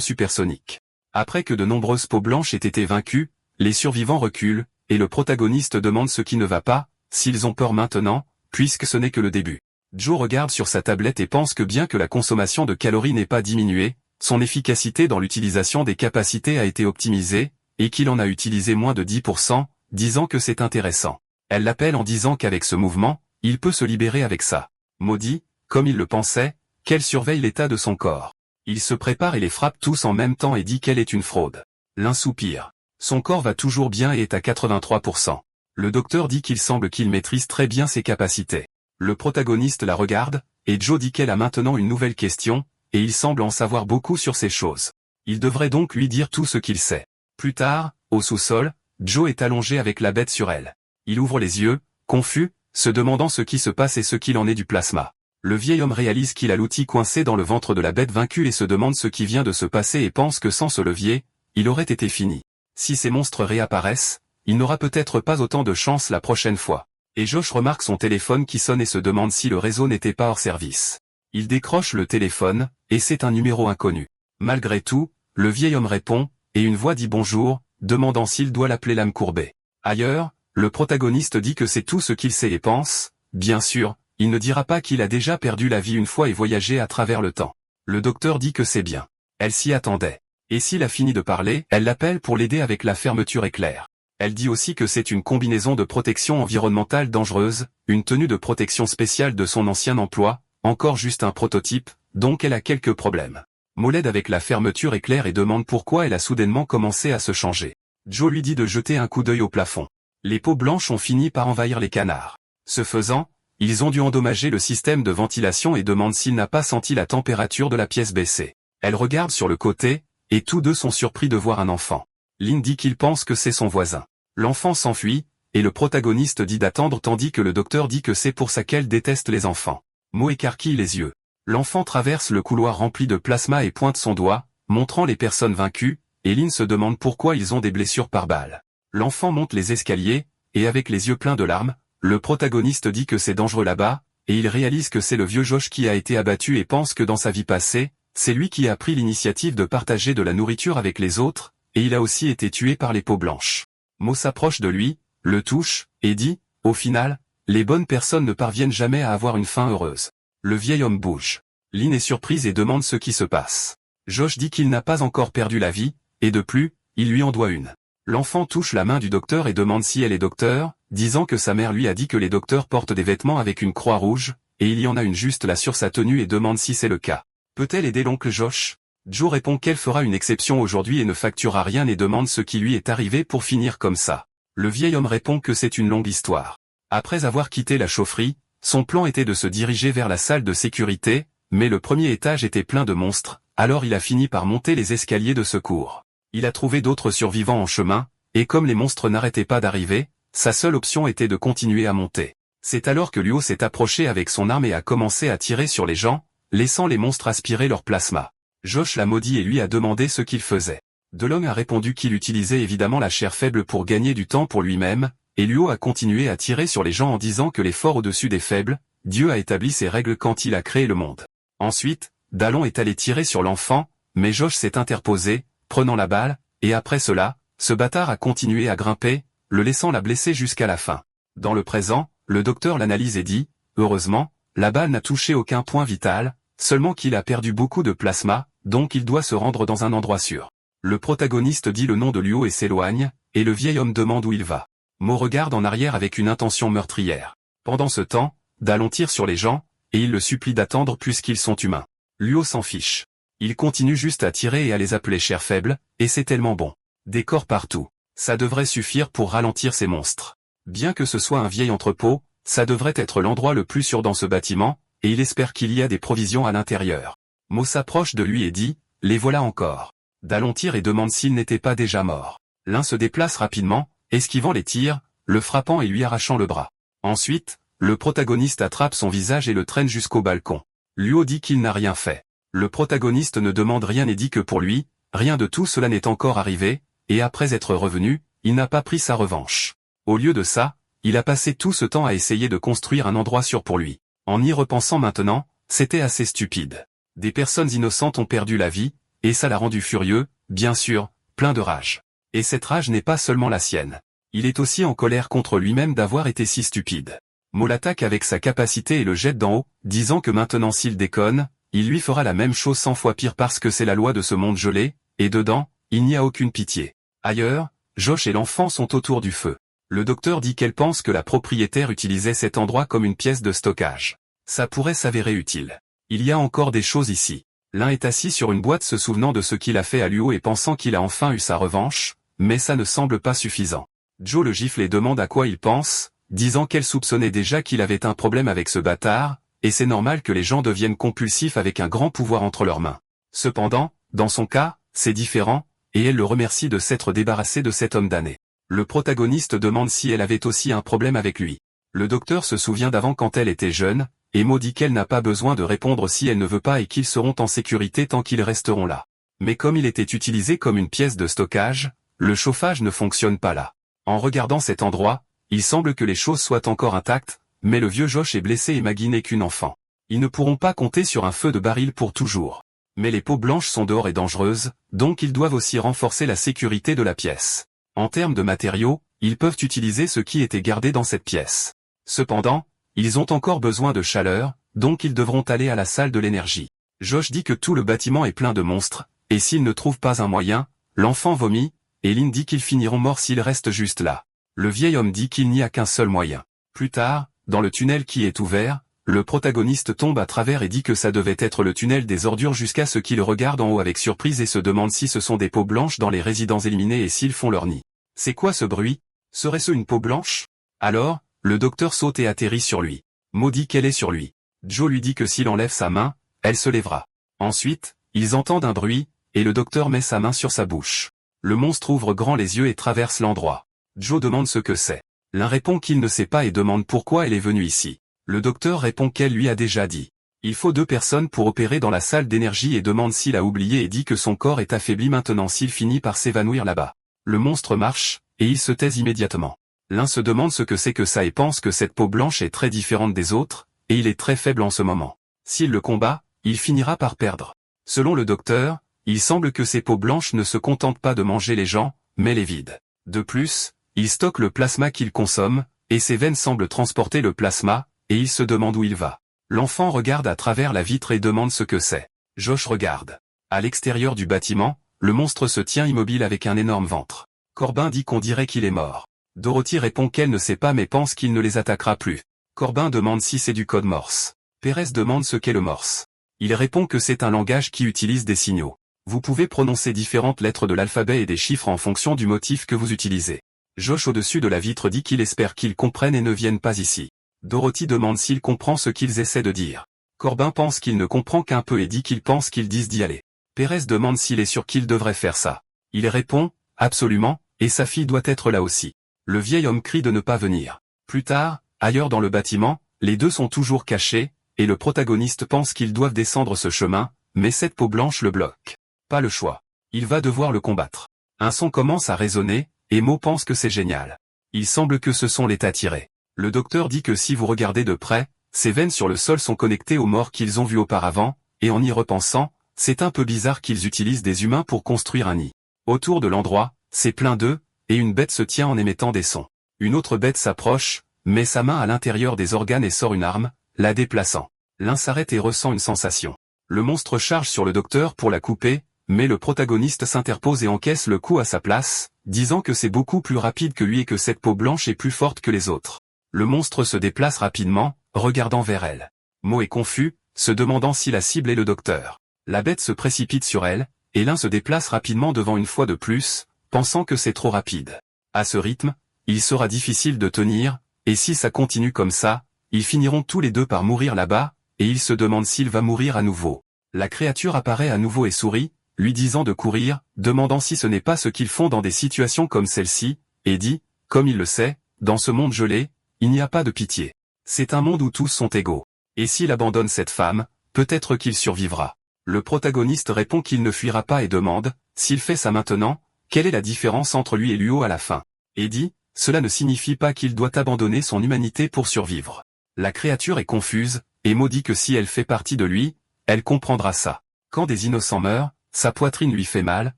supersonique. Après que de nombreuses peaux blanches aient été vaincues, les survivants reculent, et le protagoniste demande ce qui ne va pas, s'ils ont peur maintenant, puisque ce n'est que le début. Joe regarde sur sa tablette et pense que bien que la consommation de calories n'ait pas diminué, son efficacité dans l'utilisation des capacités a été optimisée, et qu'il en a utilisé moins de 10%, disant que c'est intéressant. Elle l'appelle en disant qu'avec ce mouvement, il peut se libérer avec ça. Maudit, comme il le pensait, qu'elle surveille l'état de son corps. Il se prépare et les frappe tous en même temps et dit qu'elle est une fraude. L'un soupire. Son corps va toujours bien et est à 83%. Le docteur dit qu'il semble qu'il maîtrise très bien ses capacités. Le protagoniste la regarde, et Joe dit qu'elle a maintenant une nouvelle question, et il semble en savoir beaucoup sur ces choses. Il devrait donc lui dire tout ce qu'il sait. Plus tard, au sous-sol, Joe est allongé avec la bête sur elle. Il ouvre les yeux, confus, se demandant ce qui se passe et ce qu'il en est du plasma. Le vieil homme réalise qu'il a l'outil coincé dans le ventre de la bête vaincue et se demande ce qui vient de se passer et pense que sans ce levier, il aurait été fini. Si ces monstres réapparaissent, il n'aura peut-être pas autant de chance la prochaine fois. Et Josh remarque son téléphone qui sonne et se demande si le réseau n'était pas hors service. Il décroche le téléphone, et c'est un numéro inconnu. Malgré tout, le vieil homme répond, et une voix dit bonjour, demandant s'il doit l'appeler l'âme courbée. Ailleurs, le protagoniste dit que c'est tout ce qu'il sait et pense, bien sûr, il ne dira pas qu'il a déjà perdu la vie une fois et voyagé à travers le temps. Le docteur dit que c'est bien. Elle s'y attendait. Et s'il a fini de parler, elle l'appelle pour l'aider avec la fermeture éclair. Elle dit aussi que c'est une combinaison de protection environnementale dangereuse, une tenue de protection spéciale de son ancien emploi, encore juste un prototype, donc elle a quelques problèmes. Mo l'aide avec la fermeture éclair et demande pourquoi elle a soudainement commencé à se changer. Joe lui dit de jeter un coup d'œil au plafond. Les peaux blanches ont fini par envahir les canards. Ce faisant, ils ont dû endommager le système de ventilation et demandent s'il n'a pas senti la température de la pièce baisser. Elle regarde sur le côté, et tous deux sont surpris de voir un enfant. Lynn dit qu'il pense que c'est son voisin. L'enfant s'enfuit, et le protagoniste dit d'attendre tandis que le docteur dit que c'est pour ça qu'elle déteste les enfants. Mo écarquille les yeux. L'enfant traverse le couloir rempli de plasma et pointe son doigt, montrant les personnes vaincues, et Lynn se demande pourquoi ils ont des blessures par balle. L'enfant monte les escaliers, et avec les yeux pleins de larmes, le protagoniste dit que c'est dangereux là-bas, et il réalise que c'est le vieux Josh qui a été abattu et pense que dans sa vie passée, c'est lui qui a pris l'initiative de partager de la nourriture avec les autres, et il a aussi été tué par les peaux blanches. Mo s'approche de lui, le touche, et dit, au final, les bonnes personnes ne parviennent jamais à avoir une fin heureuse. Le vieil homme bouge. Lynn est surprise et demande ce qui se passe. Josh dit qu'il n'a pas encore perdu la vie, et de plus, il lui en doit une. L'enfant touche la main du docteur et demande si elle est docteur, disant que sa mère lui a dit que les docteurs portent des vêtements avec une croix rouge, et il y en a une juste là sur sa tenue et demande si c'est le cas. Peut-elle aider l'oncle Josh? Joe répond qu'elle fera une exception aujourd'hui et ne facturera rien et demande ce qui lui est arrivé pour finir comme ça. Le vieil homme répond que c'est une longue histoire. Après avoir quitté la chaufferie, son plan était de se diriger vers la salle de sécurité, mais le premier étage était plein de monstres, alors il a fini par monter les escaliers de secours. Il a trouvé d'autres survivants en chemin, et comme les monstres n'arrêtaient pas d'arriver, sa seule option était de continuer à monter. C'est alors que Luo s'est approché avec son arme et a commencé à tirer sur les gens, laissant les monstres aspirer leur plasma. Josh l'a maudit et lui a demandé ce qu'il faisait. DeLong a répondu qu'il utilisait évidemment la chair faible pour gagner du temps pour lui-même, et Luo a continué à tirer sur les gens en disant que les forts au-dessus des faibles, Dieu a établi ses règles quand il a créé le monde. Ensuite, Dallon est allé tirer sur l'enfant, mais Josh s'est interposé, prenant la balle, et après cela, ce bâtard a continué à grimper, le laissant la blesser jusqu'à la fin. Dans le présent, le docteur l'analyse et dit, heureusement, la balle n'a touché aucun point vital, seulement qu'il a perdu beaucoup de plasma, donc il doit se rendre dans un endroit sûr. Le protagoniste dit le nom de Luo et s'éloigne, et le vieil homme demande où il va. Mo regarde en arrière avec une intention meurtrière. Pendant ce temps, Dallon tire sur les gens, et il le supplie d'attendre puisqu'ils sont humains. Luo s'en fiche. Il continue juste à tirer et à les appeler chair faible, et c'est tellement bon. Des corps partout. Ça devrait suffire pour ralentir ces monstres. Bien que ce soit un vieil entrepôt, ça devrait être l'endroit le plus sûr dans ce bâtiment, et il espère qu'il y a des provisions à l'intérieur. Mo s'approche de lui et dit, les voilà encore. Dallon tire et demande s'il n'était pas déjà mort. L'un se déplace rapidement, esquivant les tirs, le frappant et lui arrachant le bras. Ensuite, le protagoniste attrape son visage et le traîne jusqu'au balcon. Luo dit qu'il n'a rien fait. Le protagoniste ne demande rien et dit que pour lui, rien de tout cela n'est encore arrivé, et après être revenu, il n'a pas pris sa revanche. Au lieu de ça, il a passé tout ce temps à essayer de construire un endroit sûr pour lui. En y repensant maintenant, c'était assez stupide. Des personnes innocentes ont perdu la vie, et ça l'a rendu furieux, bien sûr, plein de rage. Et cette rage n'est pas seulement la sienne. Il est aussi en colère contre lui-même d'avoir été si stupide. Mo l'attaque avec sa capacité et le jette d'en haut, disant que maintenant s'il déconne, il lui fera la même chose 100 fois pire parce que c'est la loi de ce monde gelé, et dedans, il n'y a aucune pitié. Ailleurs, Josh et l'enfant sont autour du feu. Le docteur dit qu'elle pense que la propriétaire utilisait cet endroit comme une pièce de stockage. Ça pourrait s'avérer utile. Il y a encore des choses ici. L'un est assis sur une boîte se souvenant de ce qu'il a fait à Luo et pensant qu'il a enfin eu sa revanche, mais ça ne semble pas suffisant. Joe le gifle et demande à quoi il pense, disant qu'elle soupçonnait déjà qu'il avait un problème avec ce bâtard, et c'est normal que les gens deviennent compulsifs avec un grand pouvoir entre leurs mains. Cependant, dans son cas, c'est différent, et elle le remercie de s'être débarrassé de cet homme damné. Le protagoniste demande si elle avait aussi un problème avec lui. Le docteur se souvient d'avant quand elle était jeune, et Mo dit qu'elle n'a pas besoin de répondre si elle ne veut pas et qu'ils seront en sécurité tant qu'ils resteront là. Mais comme il était utilisé comme une pièce de stockage, le chauffage ne fonctionne pas là. En regardant cet endroit, il semble que les choses soient encore intactes, mais le vieux Josh est blessé et Maggie n'est qu'une enfant. Ils ne pourront pas compter sur un feu de baril pour toujours. Mais les peaux blanches sont dehors et dangereuses, donc ils doivent aussi renforcer la sécurité de la pièce. En termes de matériaux, ils peuvent utiliser ce qui était gardé dans cette pièce. Cependant, ils ont encore besoin de chaleur, donc ils devront aller à la salle de l'énergie. Josh dit que tout le bâtiment est plein de monstres, et s'ils ne trouvent pas un moyen, l'enfant vomit, et Lynn dit qu'ils finiront morts s'ils restent juste là. Le vieil homme dit qu'il n'y a qu'un seul moyen. Plus tard, dans le tunnel qui est ouvert, le protagoniste tombe à travers et dit que ça devait être le tunnel des ordures jusqu'à ce qu'il regarde en haut avec surprise et se demande si ce sont des peaux blanches dans les résidents éliminés et s'ils font leur nid. C'est quoi ce bruit? Serait-ce une peau blanche? Alors, le docteur saute et atterrit sur lui. Mo dit qu'elle est sur lui. Joe lui dit que s'il enlève sa main, elle se lèvera. Ensuite, ils entendent un bruit, et le docteur met sa main sur sa bouche. Le monstre ouvre grand les yeux et traverse l'endroit. Joe demande ce que c'est. L'un répond qu'il ne sait pas et demande pourquoi elle est venue ici. Le docteur répond qu'elle lui a déjà dit. Il faut 2 personnes pour opérer dans la salle d'énergie et demande s'il a oublié et dit que son corps est affaibli maintenant s'il finit par s'évanouir là-bas. Le monstre marche, et il se taise immédiatement. L'un se demande ce que c'est que ça et pense que cette peau blanche est très différente des autres, et il est très faible en ce moment. S'il le combat, il finira par perdre. Selon le docteur, il semble que ces peaux blanches ne se contentent pas de manger les gens, mais les vident. De plus, il stocke le plasma qu'il consomme, et ses veines semblent transporter le plasma, et il se demande où il va. L'enfant regarde à travers la vitre et demande ce que c'est. Josh regarde. À l'extérieur du bâtiment, le monstre se tient immobile avec un énorme ventre. Corbin dit qu'on dirait qu'il est mort. Dorothy répond qu'elle ne sait pas mais pense qu'il ne les attaquera plus. Corbin demande si c'est du code Morse. Pérez demande ce qu'est le Morse. Il répond que c'est un langage qui utilise des signaux. Vous pouvez prononcer différentes lettres de l'alphabet et des chiffres en fonction du motif que vous utilisez. Josh au-dessus de la vitre dit qu'il espère qu'ils comprennent et ne viennent pas ici. Dorothy demande s'il comprend ce qu'ils essaient de dire. Corbin pense qu'il ne comprend qu'un peu et dit qu'il pense qu'ils disent d'y aller. Pérez demande s'il est sûr qu'il devrait faire ça. Il répond, absolument, et sa fille doit être là aussi. Le vieil homme crie de ne pas venir. Plus tard, ailleurs dans le bâtiment, les deux sont toujours cachés, et le protagoniste pense qu'ils doivent descendre ce chemin, mais cette peau blanche le bloque. Pas le choix. Il va devoir le combattre. Un son commence à résonner, et Mo pense que c'est génial. Il semble que ce son l'ait attiré. Le docteur dit que si vous regardez de près, ces veines sur le sol sont connectées aux morts qu'ils ont vus auparavant, et en y repensant, c'est un peu bizarre qu'ils utilisent des humains pour construire un nid. Autour de l'endroit, c'est plein d'œufs, et une bête se tient en émettant des sons. Une autre bête s'approche, met sa main à l'intérieur des organes et sort une arme, la déplaçant. L'un s'arrête et ressent une sensation. Le monstre charge sur le docteur pour la couper, mais le protagoniste s'interpose et encaisse le coup à sa place, disant que c'est beaucoup plus rapide que lui et que cette peau blanche est plus forte que les autres. Le monstre se déplace rapidement, regardant vers elle. Mo est confus, se demandant si la cible est le docteur. La bête se précipite sur elle, et l'un se déplace rapidement devant une fois de plus, pensant que c'est trop rapide. À ce rythme, il sera difficile de tenir, et si ça continue comme ça, ils finiront tous les deux par mourir là-bas, et il se demande s'il va mourir à nouveau. La créature apparaît à nouveau et sourit, lui disant de courir, demandant si ce n'est pas ce qu'ils font dans des situations comme celle-ci, et dit, comme il le sait, dans ce monde gelé, il n'y a pas de pitié. C'est un monde où tous sont égaux. Et s'il abandonne cette femme, peut-être qu'il survivra. Le protagoniste répond qu'il ne fuira pas et demande, s'il fait ça maintenant, quelle est la différence entre lui et Luo à la fin? Et dit, cela ne signifie pas qu'il doit abandonner son humanité pour survivre. La créature est confuse, et maudit que si elle fait partie de lui, elle comprendra ça. Quand des innocents meurent, sa poitrine lui fait mal,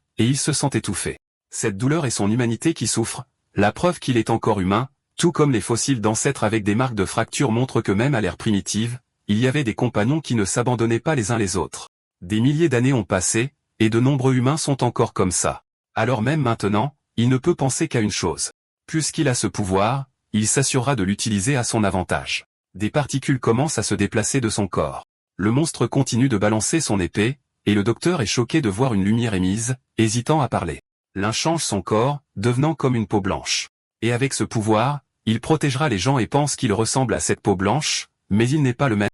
et il se sent étouffé. Cette douleur est son humanité qui souffre, la preuve qu'il est encore humain, tout comme les fossiles d'ancêtres avec des marques de fracture montrent que même à l'ère primitive, il y avait des compagnons qui ne s'abandonnaient pas les uns les autres. Des milliers d'années ont passé, et de nombreux humains sont encore comme ça. Alors même maintenant, il ne peut penser qu'à une chose. Puisqu'il a ce pouvoir, il s'assurera de l'utiliser à son avantage. Des particules commencent à se déplacer de son corps. Le monstre continue de balancer son épée, et le docteur est choqué de voir une lumière émise, hésitant à parler. L'un change son corps, devenant comme une peau blanche. Et avec ce pouvoir, il protégera les gens et pense qu'il ressemble à cette peau blanche, mais il n'est pas le même.